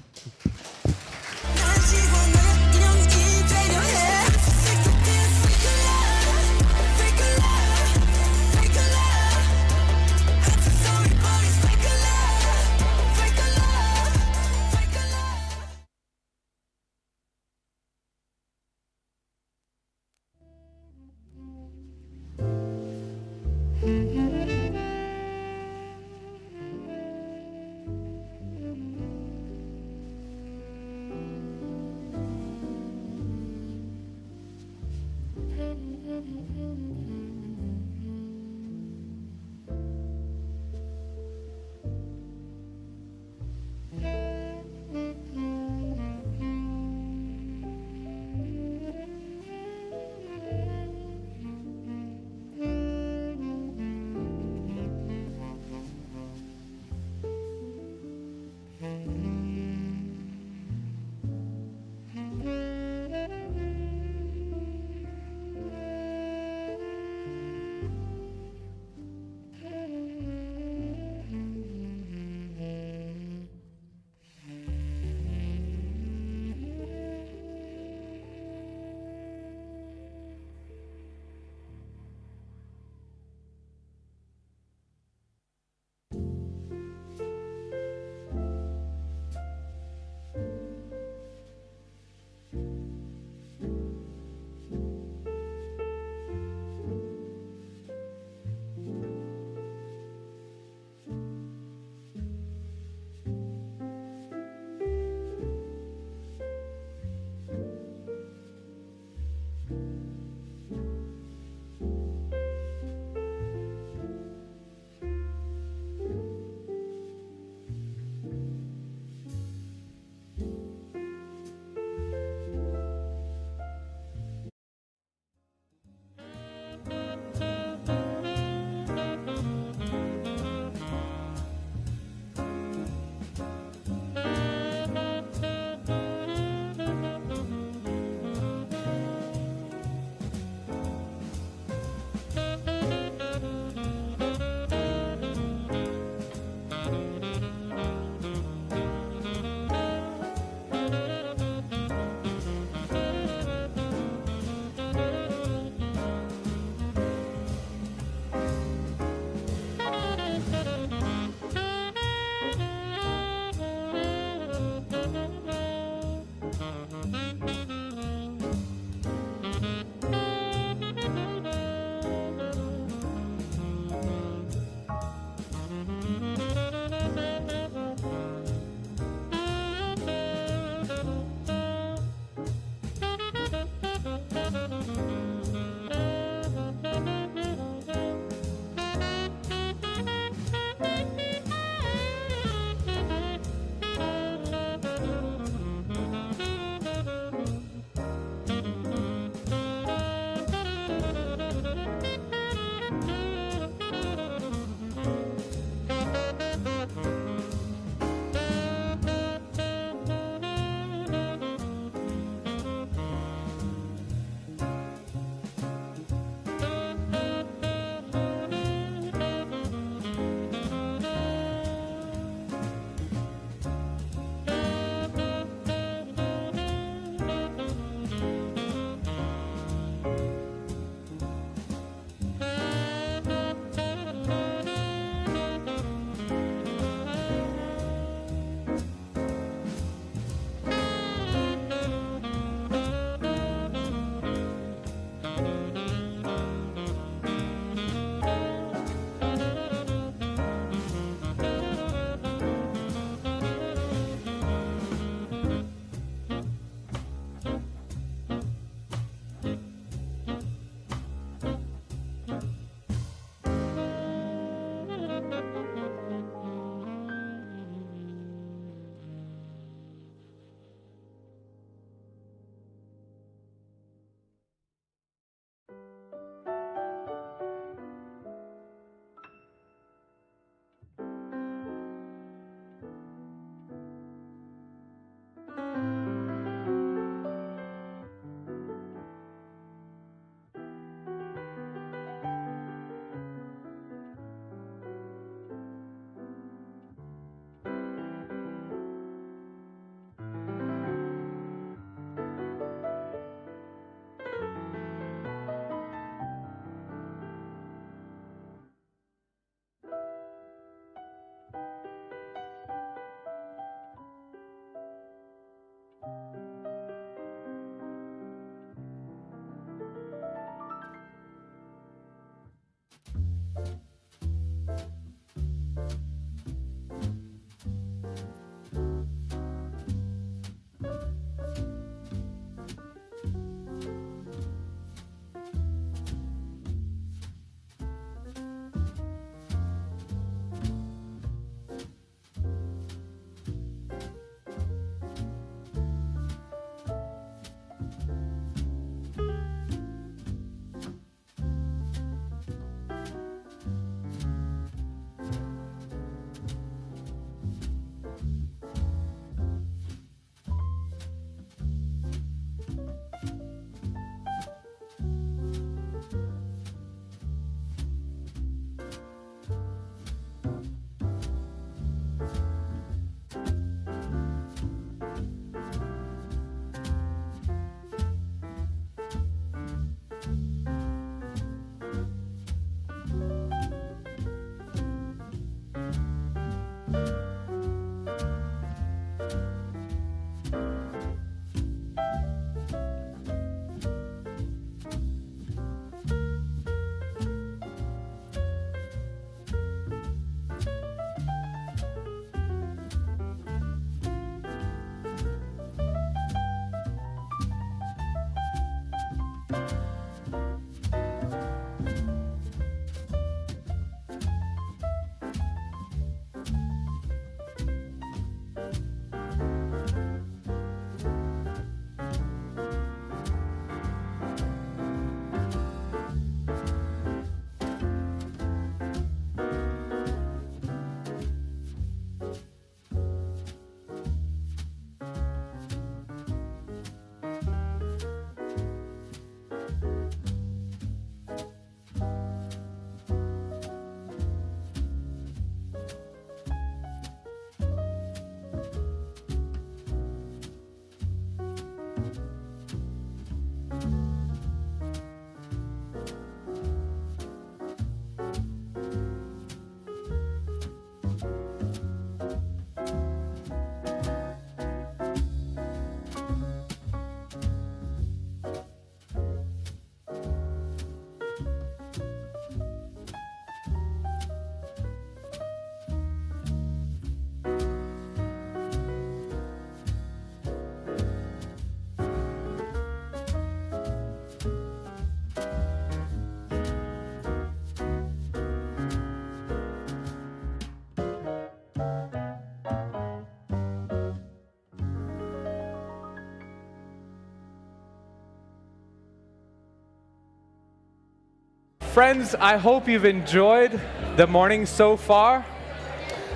Friends, I hope you've enjoyed the morning so far.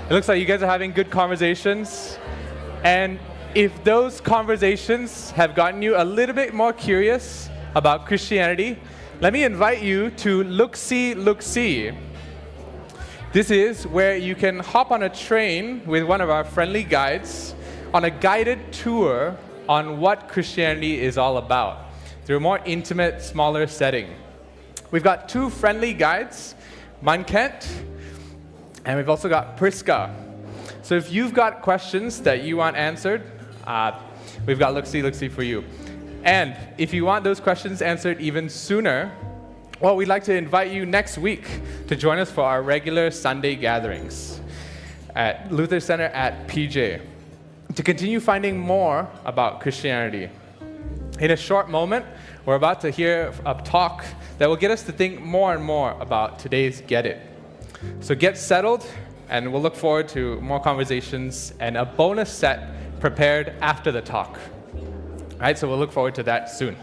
It looks like you guys are having good conversations. And if those conversations have gotten you a little bit more curious about Christianity, let me invite you to Look See, Look See. This is where you can hop on a train with one of our friendly guides on a guided tour on what Christianity is all about through a more intimate, smaller setting. We've got two friendly guides, Mankent, and we've also got Priska. So if you've got questions that you want answered, we've got Look See for you. And if you want those questions answered even sooner, well, we'd like to invite you next week to join us for our regular Sunday gatherings at Luther Center at PJ to continue finding more about Christianity. In a short moment, we're about to hear a talk that will get us to think more and more about today's Get It. So get settled, and we'll look forward to more conversations and a bonus set prepared after the talk. All right, so we'll look forward to that soon.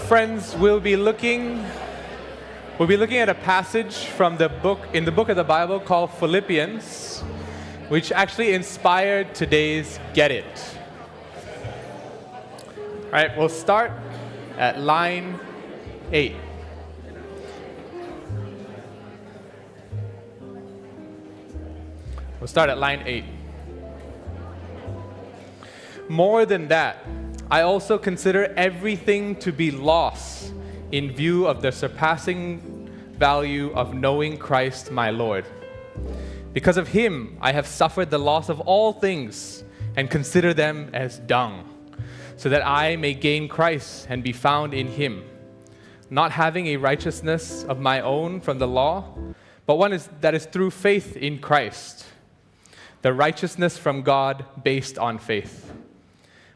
Friends, we'll be looking at a passage from the book of the Bible called Philippians, which actually inspired today's Get It. All right, we'll start at line 8. We'll start at line 8. More than that, I also consider everything to be loss in view of the surpassing value of knowing Christ my Lord. Because of him, I have suffered the loss of all things and consider them as dung, so that I may gain Christ and be found in him, not having a righteousness of my own from the law, but one that is through faith in Christ, the righteousness from God based on faith.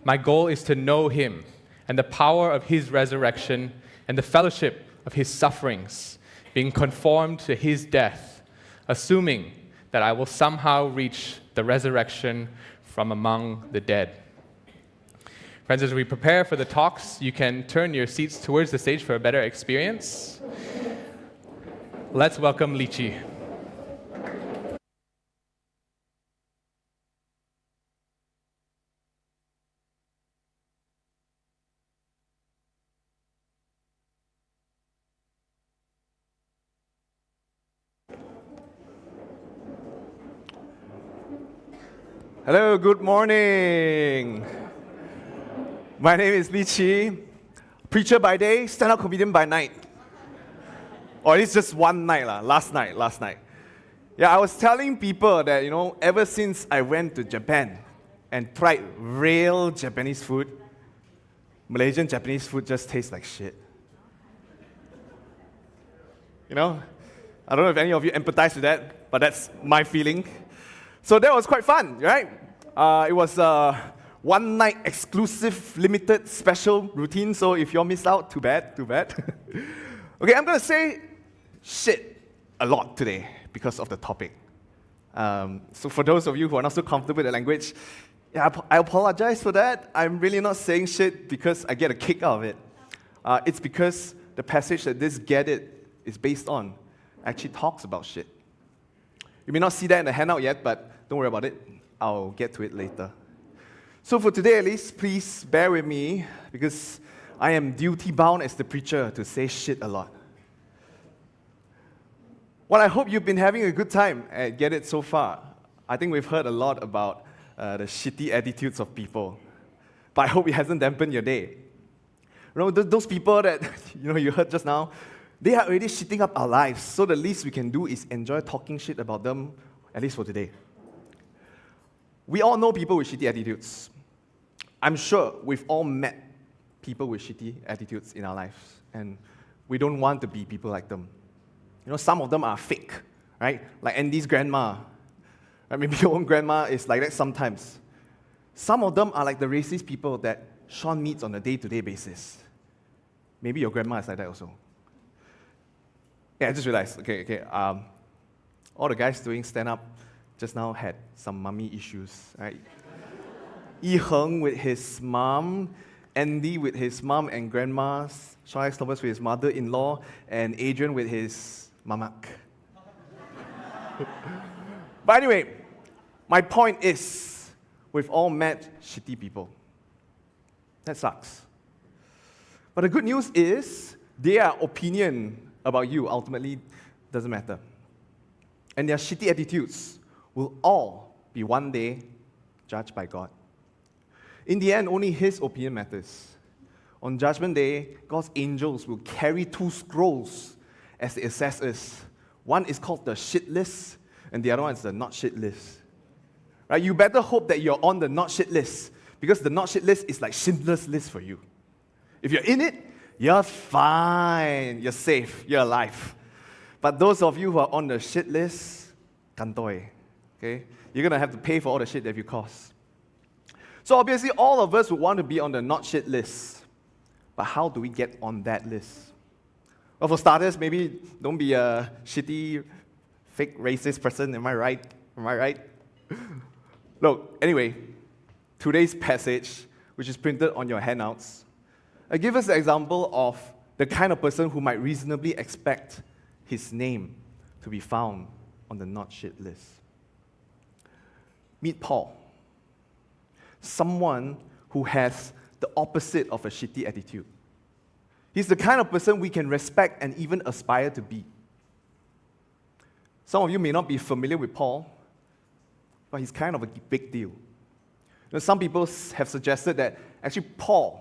My goal is to know him and the power of his resurrection and the fellowship of his sufferings, being conformed to his death, assuming that I will somehow reach the resurrection from among the dead. Friends, as we prepare for the talks, you can turn your seats towards the stage for a better experience. Let's welcome Lychee. Hello, good morning. My name is Lychee, preacher by day, stand-up comedian by night. Or at least just one night, last night. Yeah, I was telling people that, ever since I went to Japan and tried real Japanese food, Malaysian Japanese food just tastes like shit. I don't know if any of you empathize with that, but that's my feeling. So that was quite fun, right? It was a one-night exclusive, limited, special routine, so if you all missed out, too bad. Okay, I'm going to say shit a lot today because of the topic. So for those of you who are not so comfortable with the language, yeah, I apologize for that. I'm really not saying shit because I get a kick out of it. It's because the passage that this Get It is based on actually talks about shit. You may not see that in the handout yet, but don't worry about it. I'll get to it later. So for today at least, please bear with me because I am duty-bound as the preacher to say shit a lot. Well, I hope you've been having a good time at Get It so far. I think we've heard a lot about the shitty attitudes of people. But I hope it hasn't dampened your day. Those people that you heard just now, they are already shitting up our lives. So the least we can do is enjoy talking shit about them, at least for today. We all know people with shitty attitudes. I'm sure we've all met people with shitty attitudes in our lives, and we don't want to be people like them. Some of them are fake, right? Like Andy's grandma. Right? Maybe your own grandma is like that sometimes. Some of them are like the racist people that Sean meets on a day-to-day basis. Maybe your grandma is like that also. Yeah, I just realized, okay, all the guys doing stand-up just now had some mommy issues, right? Yi Heng with his mom, Andy with his mom and grandma, Sean X. Thomas with his mother-in-law, and Adrian with his mamak. But anyway, my point is, we've all met shitty people. That sucks. But the good news is, their opinion about you ultimately doesn't matter. And their shitty attitudes will all be one day judged by God. In the end, only his opinion matters. On Judgment Day, God's angels will carry 2 scrolls as they assess us. One is called the shit list, and the other one is the not shit list. Right? You better hope that you're on the not shit list, because the not shit list is like Schindler's List for you. If you're in it, you're fine, you're safe, you're alive. But those of you who are on the shit list, kantoi, okay? You're going to have to pay for all the shit that you caused. So obviously, all of us would want to be on the not shit list. But how do we get on that list? Well, for starters, maybe don't be a shitty, fake racist person, am I right? Look, anyway, today's passage, which is printed on your handouts, I give us the example of the kind of person who might reasonably expect his name to be found on the not shit list. Meet Paul, someone who has the opposite of a shitty attitude. He's the kind of person we can respect and even aspire to be. Some of you may not be familiar with Paul, but he's kind of a big deal. Some people have suggested that actually Paul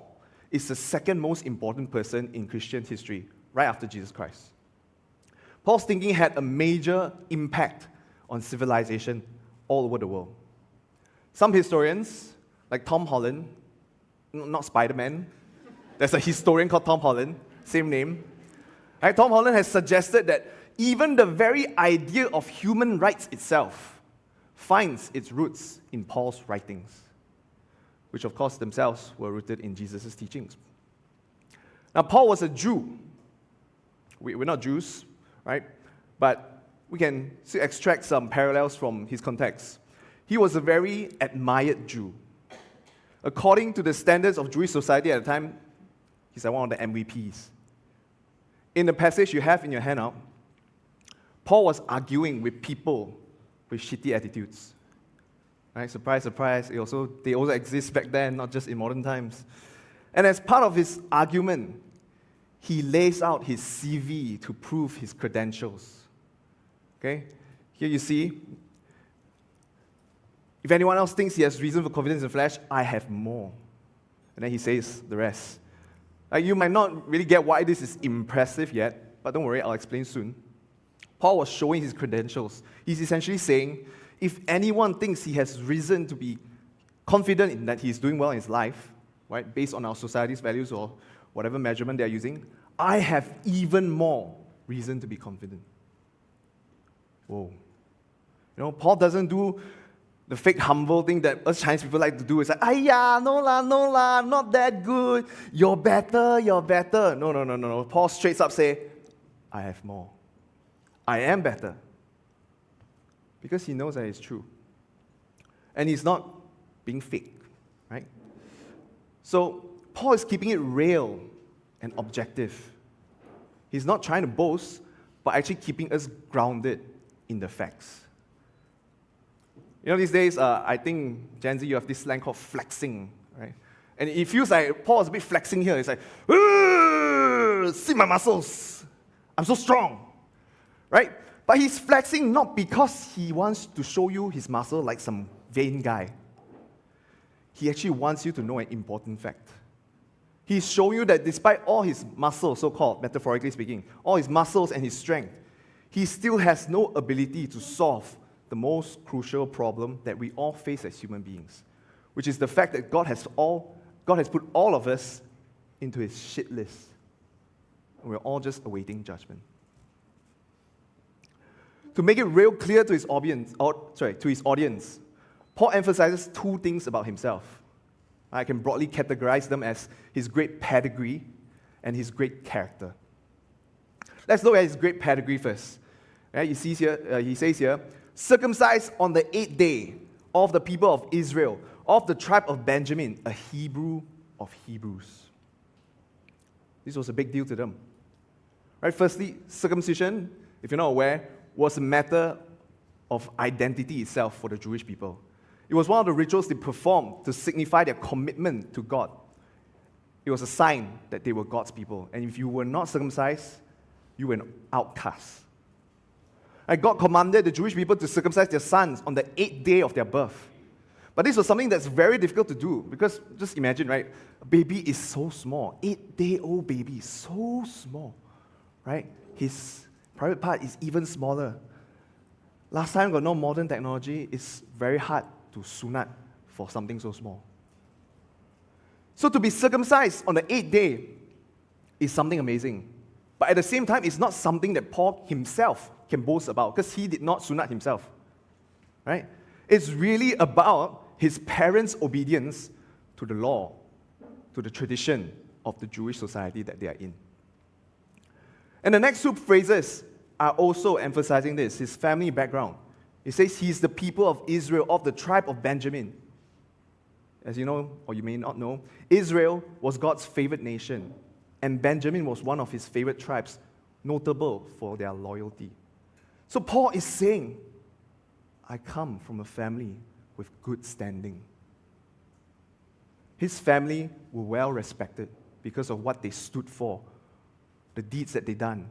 is the second most important person in Christian history, right after Jesus Christ. Paul's thinking had a major impact on civilization all over the world. Some historians, like Tom Holland, not Spider-Man, there's a historian called Tom Holland, same name. Right? Tom Holland has suggested that even the very idea of human rights itself finds its roots in Paul's writings, which of course themselves were rooted in Jesus' teachings. Now, Paul was a Jew. We're not Jews, right? But we can still extract some parallels from his context. He was a very admired Jew. According to the standards of Jewish society at the time, he's like one of the MVPs. In the passage you have in your handout, Paul was arguing with people with shitty attitudes. Right? Surprise, surprise, they also exist back then, not just in modern times. And as part of his argument, he lays out his CV to prove his credentials. Okay? Here you see, if anyone else thinks he has reason for confidence in the flesh, I have more. And then he says the rest. You might not really get why this is impressive yet, but don't worry, I'll explain soon. Paul was showing his credentials. He's essentially saying, if anyone thinks he has reason to be confident in that he's doing well in his life, right, based on our society's values or whatever measurement they're using, I have even more reason to be confident. Whoa. Paul doesn't do the fake humble thing that us Chinese people like to do. It's like, no la, I'm not that good. You're better. No. Paul straight up say, I have more. I am better. Because he knows that it's true. And he's not being fake, right? So Paul is keeping it real and objective. He's not trying to boast, but actually keeping us grounded in the facts. These days, I think, Gen Z, you have this slang called flexing, right? And it feels like Paul is a bit flexing here. It's like, see my muscles. I'm so strong, right? But he's flexing not because he wants to show you his muscle like some vain guy. He actually wants you to know an important fact. He's showing you that despite all his muscles, so-called, metaphorically speaking, all his muscles and his strength, he still has no ability to solve the most crucial problem that we all face as human beings, which is the fact that God has put all of us into his shit list. And we're all just awaiting judgment. To make it real clear to his audience, Paul emphasizes two things about himself. I can broadly categorize them as his great pedigree and his great character. Let's look at his great pedigree first. Right, he says here, circumcised on the 8th day of the people of Israel, of the tribe of Benjamin, a Hebrew of Hebrews. This was a big deal to them. Right, firstly, circumcision, if you're not aware, was a matter of identity itself for the Jewish people. It was one of the rituals they performed to signify their commitment to God. It was a sign that they were God's people. And if you were not circumcised, you were an outcast. And God commanded the Jewish people to circumcise their sons on the 8th day of their birth. But this was something that's very difficult to do because just imagine, right? A baby is so small. 8-day-old baby, so small, right? His private part is even smaller. Last time got no modern technology, it's very hard to sunat for something so small. So to be circumcised on the 8th day is something amazing. But at the same time, it's not something that Paul himself can boast about because he did not sunat himself. Right? It's really about his parents' obedience to the law, to the tradition of the Jewish society that they are in. And the next two phrases are also emphasizing this, his family background. It says he's the people of Israel, of the tribe of Benjamin. as you know, or you may not know, Israel was God's favorite nation, and Benjamin was one of his favorite tribes, notable for their loyalty. So Paul is saying, I come from a family with good standing. His family were well respected because of what they stood for, the deeds that they done.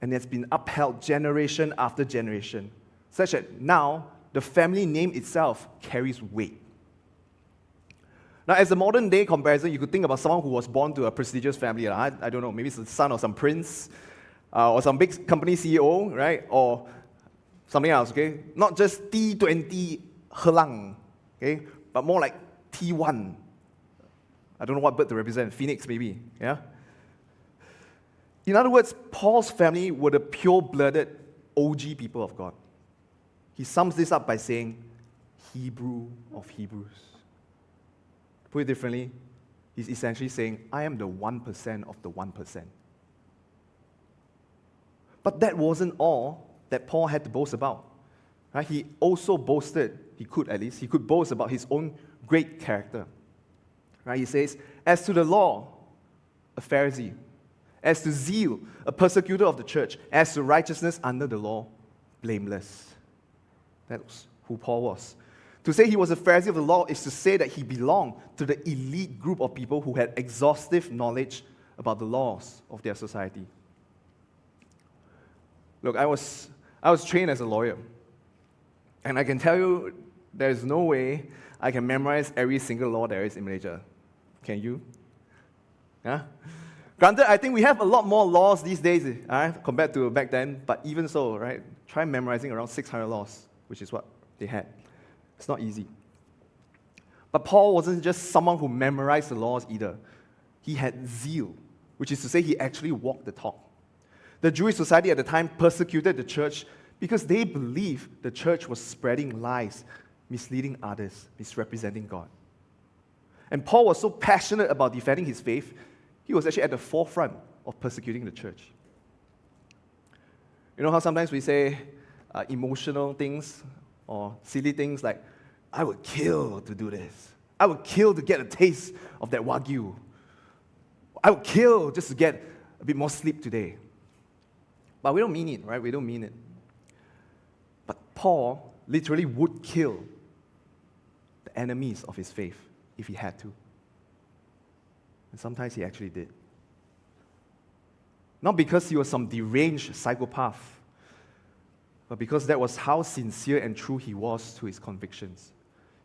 And it's been upheld generation after generation, such that now the family name itself carries weight. Now, as a modern day comparison, you could think about someone who was born to a prestigious family. I don't know, maybe it's the son of some prince, or some big company CEO, right? Or something else, okay? Not just T20 Helang, okay? But more like T1. I don't know what bird to represent, Phoenix maybe, yeah? In other words, Paul's family were the pure-blooded OG people of God. He sums this up by saying, Hebrew of Hebrews. To put it differently, he's essentially saying, I am the 1% of the 1%. But that wasn't all that Paul had to boast about. Right? He also boasted, he could boast about his own great character. Right? He says, as to the law, a Pharisee. As to zeal, a persecutor of the church. As to righteousness under the law, blameless. That's who Paul was. To say he was a Pharisee of the law is to say that he belonged to the elite group of people who had exhaustive knowledge about the laws of their society. Look, I was trained as a lawyer. And I can tell you, there is no way I can memorize every single law there is in Malaysia. Can you? Yeah? Granted, I think we have a lot more laws these days compared to back then, but even so, right? Try memorizing around 600 laws, which is what they had. It's not easy. But Paul wasn't just someone who memorized the laws either. He had zeal, which is to say he actually walked the talk. The Jewish society at the time persecuted the church because they believed the church was spreading lies, misleading others, misrepresenting God. And Paul was so passionate about defending his faith, he was actually at the forefront of persecuting the church. You know how sometimes we say emotional things or silly things like, I would kill to do this. I would kill to get a taste of that Wagyu. I would kill just to get a bit more sleep today. But we don't mean it, right? We don't mean it. But Paul literally would kill the enemies of his faith if he had to. And sometimes he actually did. Not because he was some deranged psychopath, but because that was how sincere and true he was to his convictions.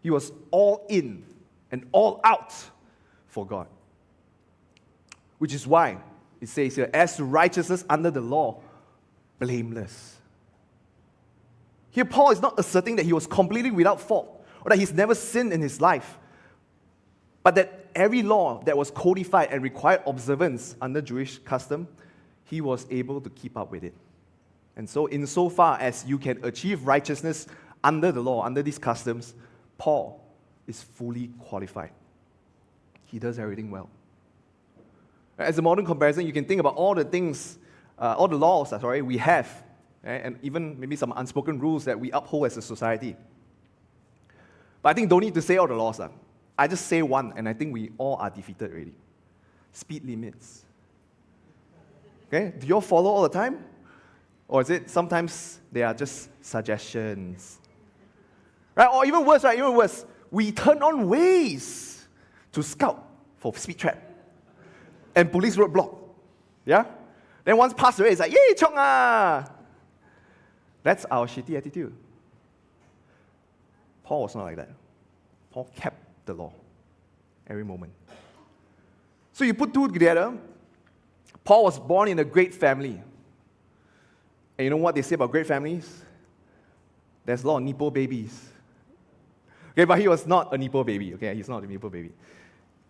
He was all in and all out for God. Which is why it says here, as to righteousness under the law, blameless. Here, Paul is not asserting that he was completely without fault or that he's never sinned in his life, but that every law that was codified and required observance under Jewish custom, he was able to keep up with it. And so, insofar as you can achieve righteousness under the law, under these customs, Paul is fully qualified. He does everything well. As a modern comparison, you can think about all the things, all the laws we have, right? And even maybe some unspoken rules that we uphold as a society. But I think don't need to say all the laws. I just say one, and I think we all are defeated already. Speed limits. Okay? Do you all follow all the time? Or is it sometimes they are just suggestions? Right? Or even worse, right? Even worse, we turn on ways to scout for speed trap and police roadblock. Yeah? Then once passed away, it's like, yay, chong ah! That's our shitty attitude. Paul was not like that. Paul kept the law every moment. So you put two together, Paul was born in a great family. And you know what they say about great families? There's a lot of Nepo babies. Okay, but he was not a Nepo baby. Okay, he's not a Nepo baby.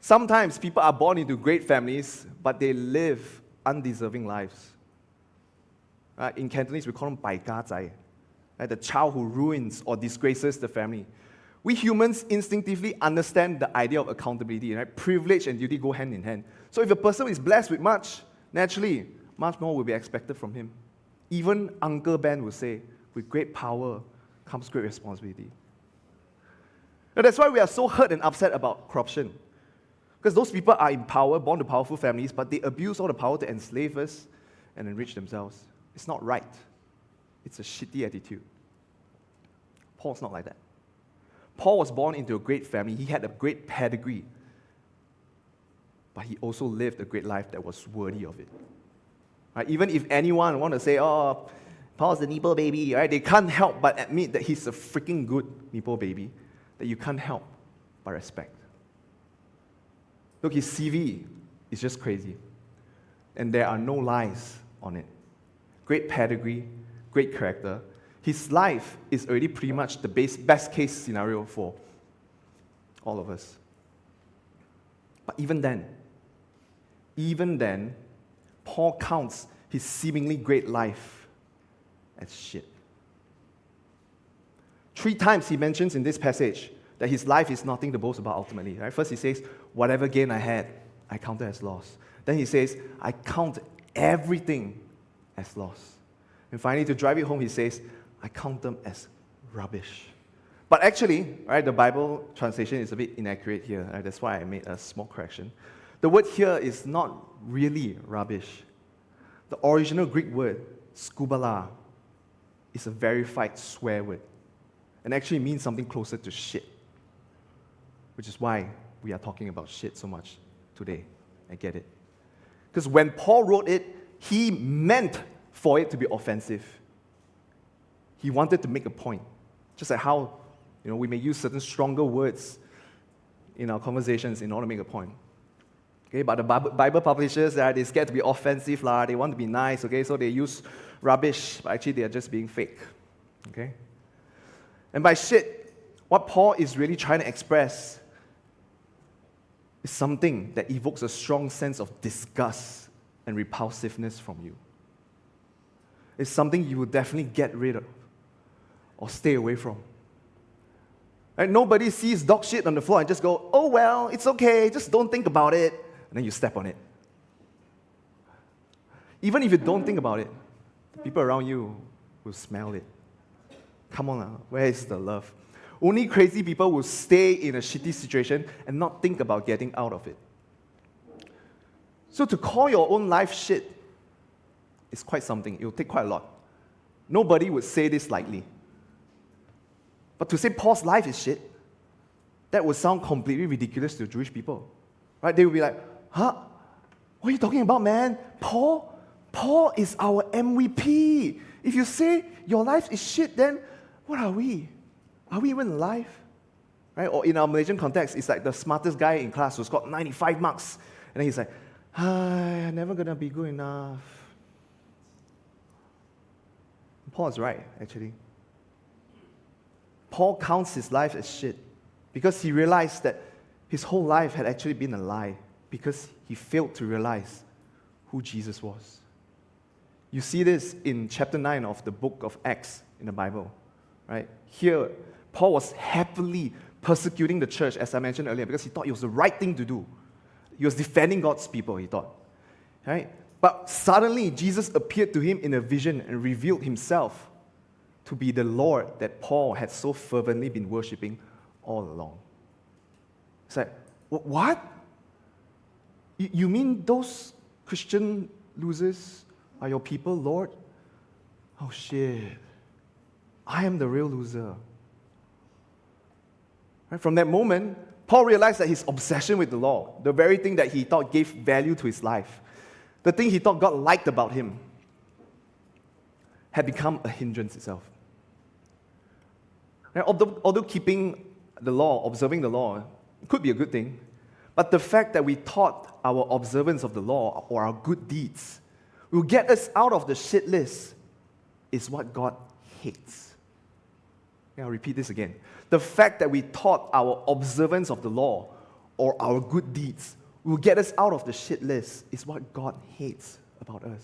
Sometimes people are born into great families, but they live undeserving lives. In Cantonese, we call them bai ga zai, the child who ruins or disgraces the family. We humans instinctively understand the idea of accountability, right? Privilege and duty go hand in hand. So if a person is blessed with much, naturally, much more will be expected from him. Even Uncle Ben will say, with great power comes great responsibility. Now, that's why we are so hurt and upset about corruption. Because those people are in power, born to powerful families, but they abuse all the power to enslave us and enrich themselves. It's not right. It's a shitty attitude. Paul's not like that. Paul was born into a great family. He had a great pedigree. But he also lived a great life that was worthy of it. Right? Even if anyone want to say, oh, Paul's the Nepo baby, right? They can't help but admit that he's a freaking good Nepo baby that you can't help but respect. Look, his CV is just crazy. And there are no lies on it. Great pedigree, great character. His life is already pretty much the best case scenario for all of us. But even then, Paul counts his seemingly great life as shit. 3 times he mentions in this passage that his life is nothing to boast about ultimately. Right? First he says, whatever gain I had, I counted as loss. Then he says, I count everything as loss. And finally, to drive it home, he says, I count them as rubbish. But actually, right, the Bible translation is a bit inaccurate here. Right? That's why I made a small correction. The word here is not really rubbish. The original Greek word, skubala, is a verified swear word. And actually means something closer to shit. Which is why we are talking about shit so much today. I get it. Because when Paul wrote it, he meant for it to be offensive. He wanted to make a point. Just like how we may use certain stronger words in our conversations in order to make a point. Okay, but the Bible publishers, they scared to be offensive, they want to be nice, okay, so they use rubbish, but actually they are just being fake. Okay? And by shit, what Paul is really trying to express is something that evokes a strong sense of disgust and repulsiveness from you. It's something you will definitely get rid of or stay away from. Right? Nobody sees dog shit on the floor and just go, oh well, it's okay, just don't think about it, and then you step on it. Even if you don't think about it, the people around you will smell it. Come on now, where is the love? Only crazy people will stay in a shitty situation and not think about getting out of it. So to call your own life shit is quite something. It will take quite a lot. Nobody would say this lightly. But to say Paul's life is shit, that would sound completely ridiculous to Jewish people. Right? They would be like, huh? What are you talking about, man? Paul is our MVP. If you say your life is shit, then what are we? Are we even alive? Right? Or in our Malaysian context, it's like the smartest guy in class who's got 95 marks. And then he's like, I'm never going to be good enough. Paul is right, actually. Paul counts his life as shit because he realized that his whole life had actually been a lie because he failed to realize who Jesus was. You see this in chapter 9 of the book of Acts in the Bible. Right? Here, Paul was happily persecuting the church, as I mentioned earlier, because he thought it was the right thing to do. He was defending God's people, he thought. Right? But suddenly, Jesus appeared to him in a vision and revealed himself to be the Lord that Paul had so fervently been worshipping all along. It's like, what? You mean those Christian losers are your people, Lord? Oh shit. I am the real loser. Right? From that moment, Paul realized that his obsession with the law, the very thing that he thought gave value to his life, the thing he thought God liked about him, had become a hindrance itself. Right? Although keeping the law, observing the law, could be a good thing, but the fact that we thought our observance of the law or our good deeds will get us out of the shit list is what God hates. I'll repeat this again. The fact that we thought our observance of the law or our good deeds will get us out of the shit list is what God hates about us.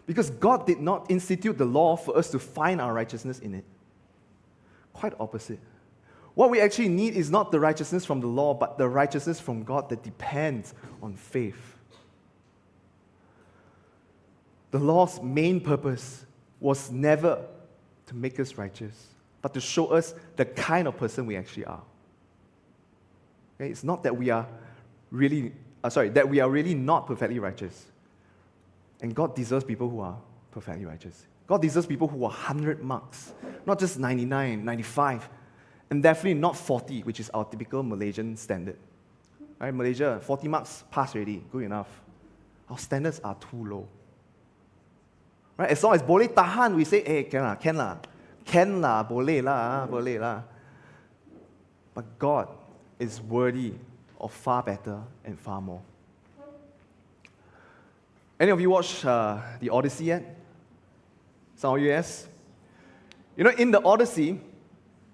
Because God did not institute the law for us to find our righteousness in it. Quite opposite. What we actually need is not the righteousness from the law, but the righteousness from God that depends on faith. The law's main purpose was never to make us righteous, but to show us the kind of person we actually are. Okay? It's not that we are really, that we are really not perfectly righteous. And God deserves people who are perfectly righteous. God deserves people who are 100 marks, not just 99, 95, and definitely not 40, which is our typical Malaysian standard. Right, Malaysia, 40 marks, pass already, good enough. Our standards are too low. Right, as long as boleh tahan, we say, hey, can lah, boleh lah. But God is worthy of far better and far more. Any of you watch the Odyssey yet? Some of you, yes? You know, in the Odyssey,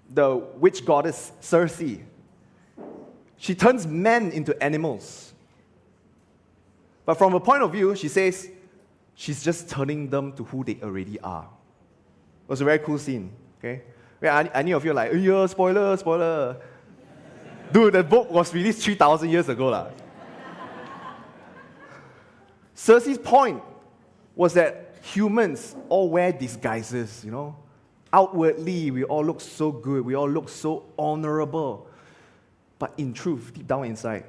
the witch goddess Circe, she turns men into animals. But from her point of view, she says she's just turning them to who they already are. It was a very cool scene, okay? Any of you are like, oh yeah, spoiler. Dude, the book was released 3,000 years ago. lah. Circe's point was that humans all wear disguises, you know. Outwardly, we all look so good, we all look so honorable. But in truth, deep down inside,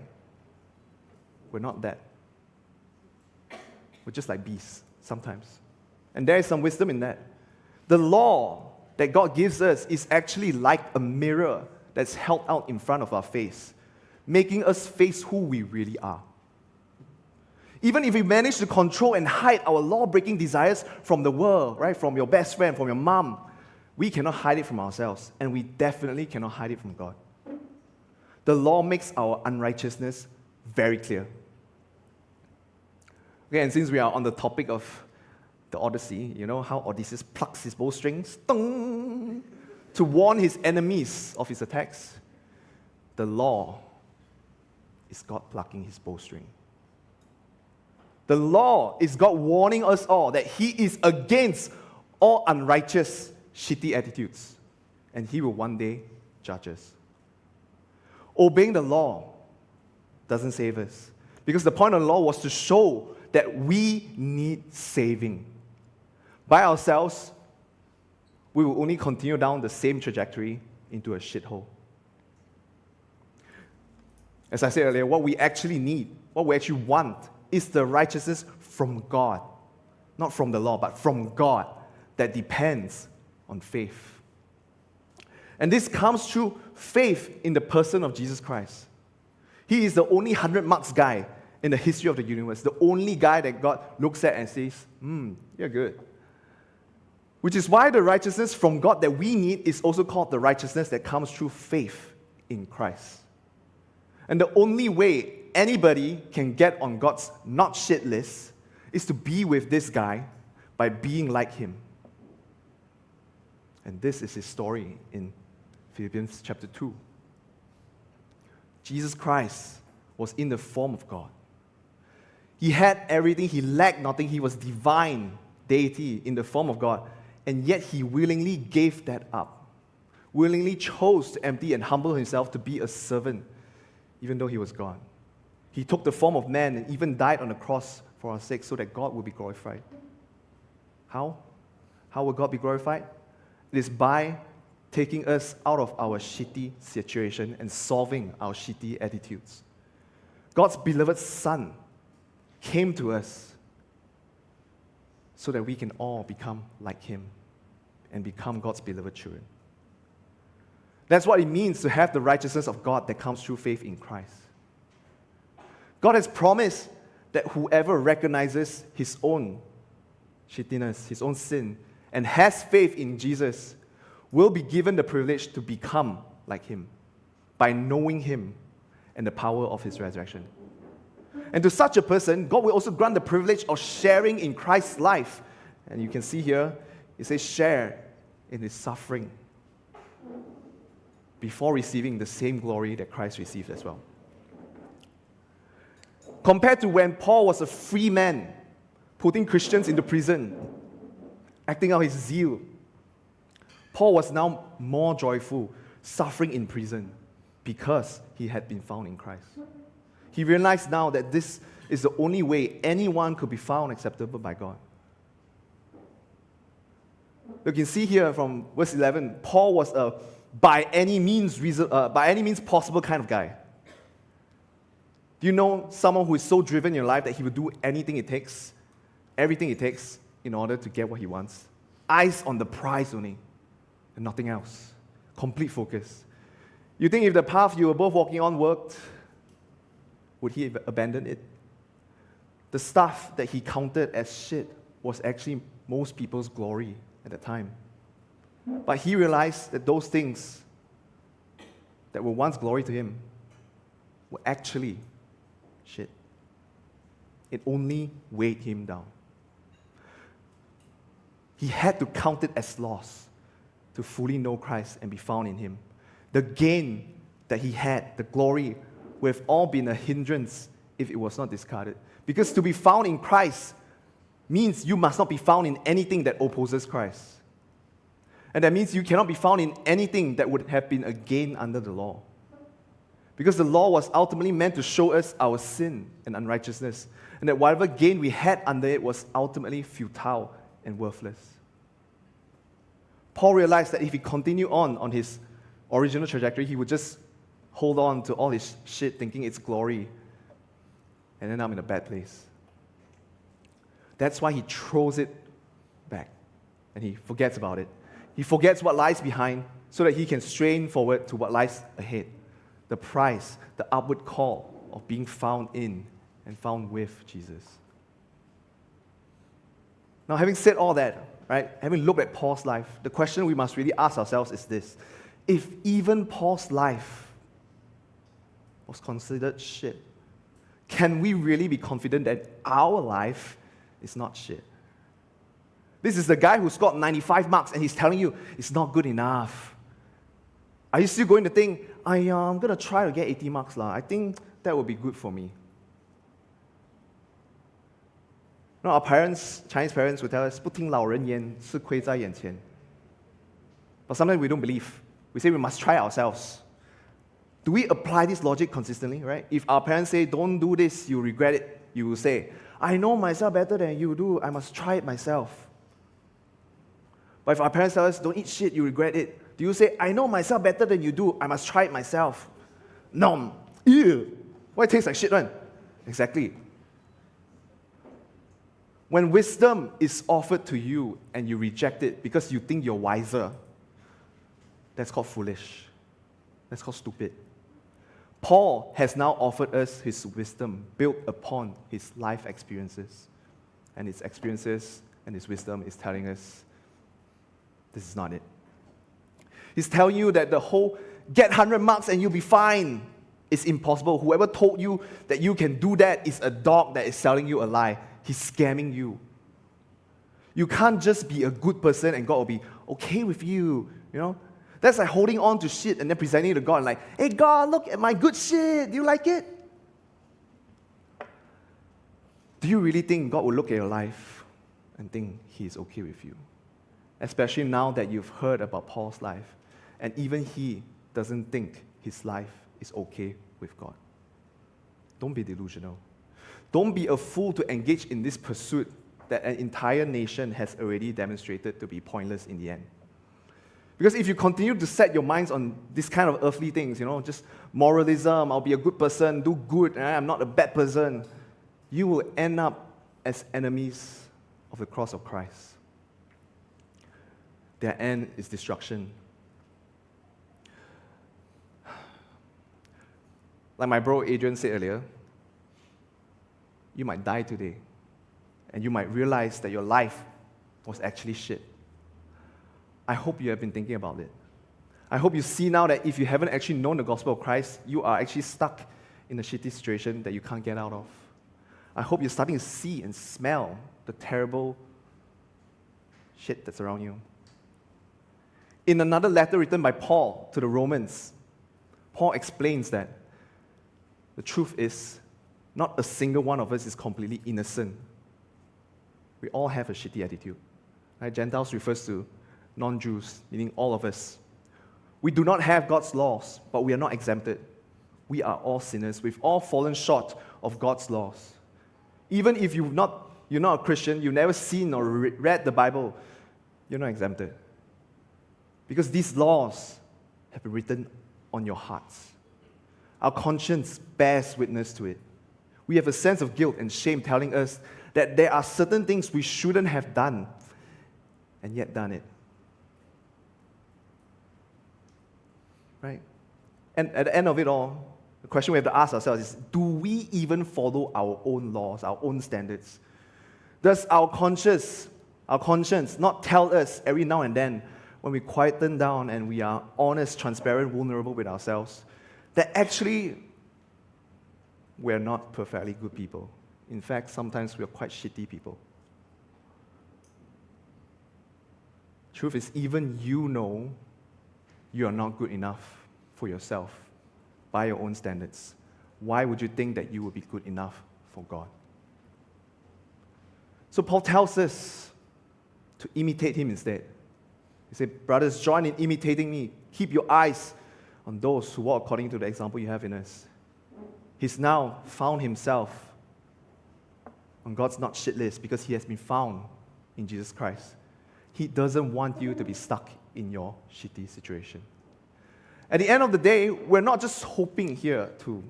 we're not that. We're just like beasts sometimes. And there is some wisdom in that. The law that God gives us is actually like a mirror that's held out in front of our face, making us face who we really are. Even if we manage to control and hide our law-breaking desires from the world, right, from your best friend, from your mom, we cannot hide it from ourselves, and we definitely cannot hide it from God. The law makes our unrighteousness very clear. Okay, and since we are on the topic of the Odyssey, you know how Odysseus plucks his bowstrings to warn his enemies of his attacks? The law is God plucking his bowstring. The law is God warning us all that He is against all unrighteous, shitty attitudes, and He will one day judge us. Obeying the law doesn't save us, because the point of the law was to show that we need saving. By ourselves, we will only continue down the same trajectory into a shithole. As I said earlier, what we actually need, what we actually want, is the righteousness from God. Not from the law, but from God, that depends on faith. And this comes through faith in the person of Jesus Christ. He is the only 100 marks guy in the history of the universe, the only guy that God looks at and says, you're good. Which is why the righteousness from God that we need is also called the righteousness that comes through faith in Christ. And the only way anybody can get on God's not shit list is to be with this guy by being like him. And this is his story in Philippians chapter 2. Jesus Christ was in the form of God. He had everything, he lacked nothing, he was divine deity in the form of God, and yet he willingly gave that up, willingly chose to empty and humble himself to be a servant, even though he was God. He took the form of man and even died on the cross for our sake so that God would be glorified. How? How will God be glorified? It is by taking us out of our shitty situation and solving our shitty attitudes. God's beloved Son came to us so that we can all become like Him and become God's beloved children. That's what it means to have the righteousness of God that comes through faith in Christ. God has promised that whoever recognizes his own shittiness, his own sin, and has faith in Jesus will be given the privilege to become like Him by knowing Him and the power of His resurrection. And to such a person, God will also grant the privilege of sharing in Christ's life. And you can see here, it says share in His suffering before receiving the same glory that Christ received as well. Compared to when Paul was a free man, putting Christians into prison, acting out his zeal, Paul was now more joyful, suffering in prison because he had been found in Christ. He realized now that this is the only way anyone could be found acceptable by God. You can see here from verse 11, Paul was a by any means possible kind of guy. Do you know someone who is so driven in your life that he will do anything it takes, everything it takes, in order to get what he wants? Eyes on the prize only, and nothing else. Complete focus. You think if the path you were both walking on worked, would he abandon it? The stuff that he counted as shit was actually most people's glory at the time. But he realized that those things that were once glory to him were actually shit. It only weighed him down. He had to count it as loss to fully know Christ and be found in him. The gain that he had, the glory, would have all been a hindrance if it was not discarded. Because to be found in Christ means you must not be found in anything that opposes Christ. And that means you cannot be found in anything that would have been a gain under the law. Because the law was ultimately meant to show us our sin and unrighteousness, and that whatever gain we had under it was ultimately futile and worthless. Paul realized that if he continued on his original trajectory, he would just hold on to all his shit thinking it's glory and end up in a bad place. That's why he throws it back and he forgets about it. He forgets what lies behind so that he can strain forward to what lies ahead. The prize, the upward call of being found in and found with Jesus. Now, having said all that, right, having looked at Paul's life, the question we must really ask ourselves is this: if even Paul's life was considered shit, can we really be confident that our life is not shit? This is the guy who scored 95 marks and he's telling you it's not good enough. Are you still going to think, I'm going to try to get 80 marks lah. I think that would be good for me. No, our parents, Chinese parents, would tell us, 不听老人言，吃亏在眼前. But sometimes we don't believe. We say we must try ourselves. Do we apply this logic consistently, right? If our parents say, don't do this, you regret it, you will say, I know myself better than you do, I must try it myself. But if our parents tell us, don't eat shit, you regret it, do you say, I know myself better than you do, I must try it myself? No. Ew. Why it tastes like shit, one? Exactly. When wisdom is offered to you and you reject it because you think you're wiser, that's called foolish. That's called stupid. Paul has now offered us his wisdom built upon his life experiences. And his experiences and his wisdom is telling us, this is not it. He's telling you that the whole get 100 marks and you'll be fine is impossible. Whoever told you that you can do that is a dog that is selling you a lie. He's scamming you. You can't just be a good person and God will be okay with you, you know? That's like holding on to shit and then presenting it to God and like, hey God, look at my good shit. Do you like it? Do you really think God will look at your life and think He is okay with you? Especially now that you've heard about Paul's life and even he doesn't think his life is okay with God. Don't be delusional. Don't be a fool to engage in this pursuit that an entire nation has already demonstrated to be pointless in the end. Because if you continue to set your minds on this kind of earthly things, you know, just moralism, I'll be a good person, do good, I'm not a bad person, you will end up as enemies of the cross of Christ. Their end is destruction. Like my bro Adrian said earlier, you might die today, and you might realize that your life was actually shit. I hope you have been thinking about it. I hope you see now that if you haven't actually known the gospel of Christ, you are actually stuck in a shitty situation that you can't get out of. I hope you're starting to see and smell the terrible shit that's around you. In another letter written by Paul to the Romans, Paul explains that the truth is, not a single one of us is completely innocent. We all have a shitty attitude. Right? Gentiles refers to non-Jews, meaning all of us. We do not have God's laws, but we are not exempted. We are all sinners. We've all fallen short of God's laws. Even if you're not a Christian, you've never seen or read the Bible, you're not exempted. Because these laws have been written on your hearts. Our conscience bears witness to it. We have a sense of guilt and shame telling us that there are certain things we shouldn't have done and yet done it. Right? And at the end of it all, the question we have to ask ourselves is, do we even follow our own laws, our own standards? Does our conscience not tell us every now and then, when we quieten down and we are honest, transparent, vulnerable with ourselves, that actually we're not perfectly good people? In fact, sometimes we're quite shitty people. Truth is, even you know you are not good enough for yourself by your own standards. Why would you think that you would be good enough for God? So Paul tells us to imitate him instead. He said, brothers, join in imitating me. Keep your eyes on those who walk according to the example you have in us. He's now found himself on God's not shit list because he has been found in Jesus Christ. He doesn't want you to be stuck in your shitty situation. At the end of the day, we're not just hoping here to,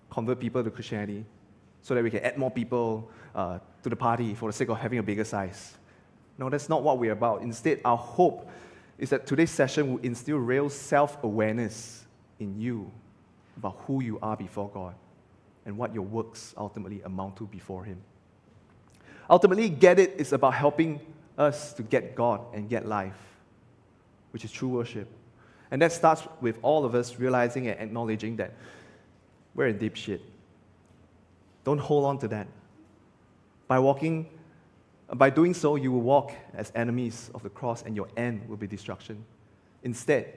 convert people to Christianity so that we can add more people to the party for the sake of having a bigger size. No, that's not what we're about. Instead, our hope is that today's session will instill real self-awareness in you about who you are before God and what your works ultimately amount to before Him. Ultimately, Get It is about helping us to get God and get life, which is true worship. And that starts with all of us realizing and acknowledging that we're in deep shit. Don't hold on to that. By doing so, you will walk as enemies of the cross and your end will be destruction. Instead,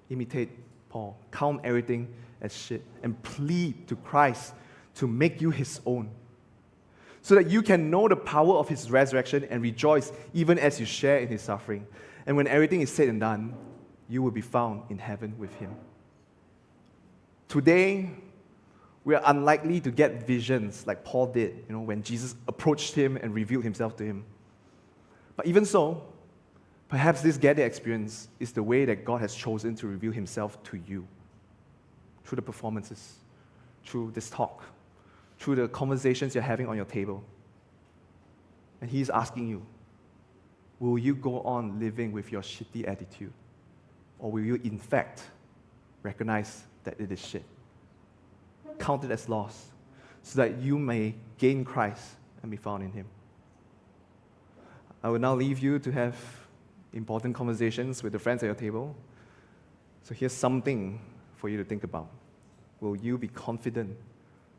imitate Paul. Count everything as shit and plead to Christ to make you His own, so that you can know the power of His resurrection and rejoice even as you share in His suffering. And when everything is said and done, you will be found in heaven with Him. Today, we are unlikely to get visions like Paul did, when Jesus approached him and revealed himself to him. But even so, perhaps this Get It experience is the way that God has chosen to reveal Himself to you, through the performances, through this talk, through the conversations you're having on your table. And He's asking you, will you go on living with your shitty attitude? Or will you, in fact, recognize that it is shit? Count it as loss, so that you may gain Christ and be found in Him. I will now leave you to have important conversations with the friends at your table. So here's something for you to think about. Will you be confident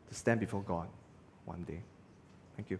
to stand before God one day? Thank you.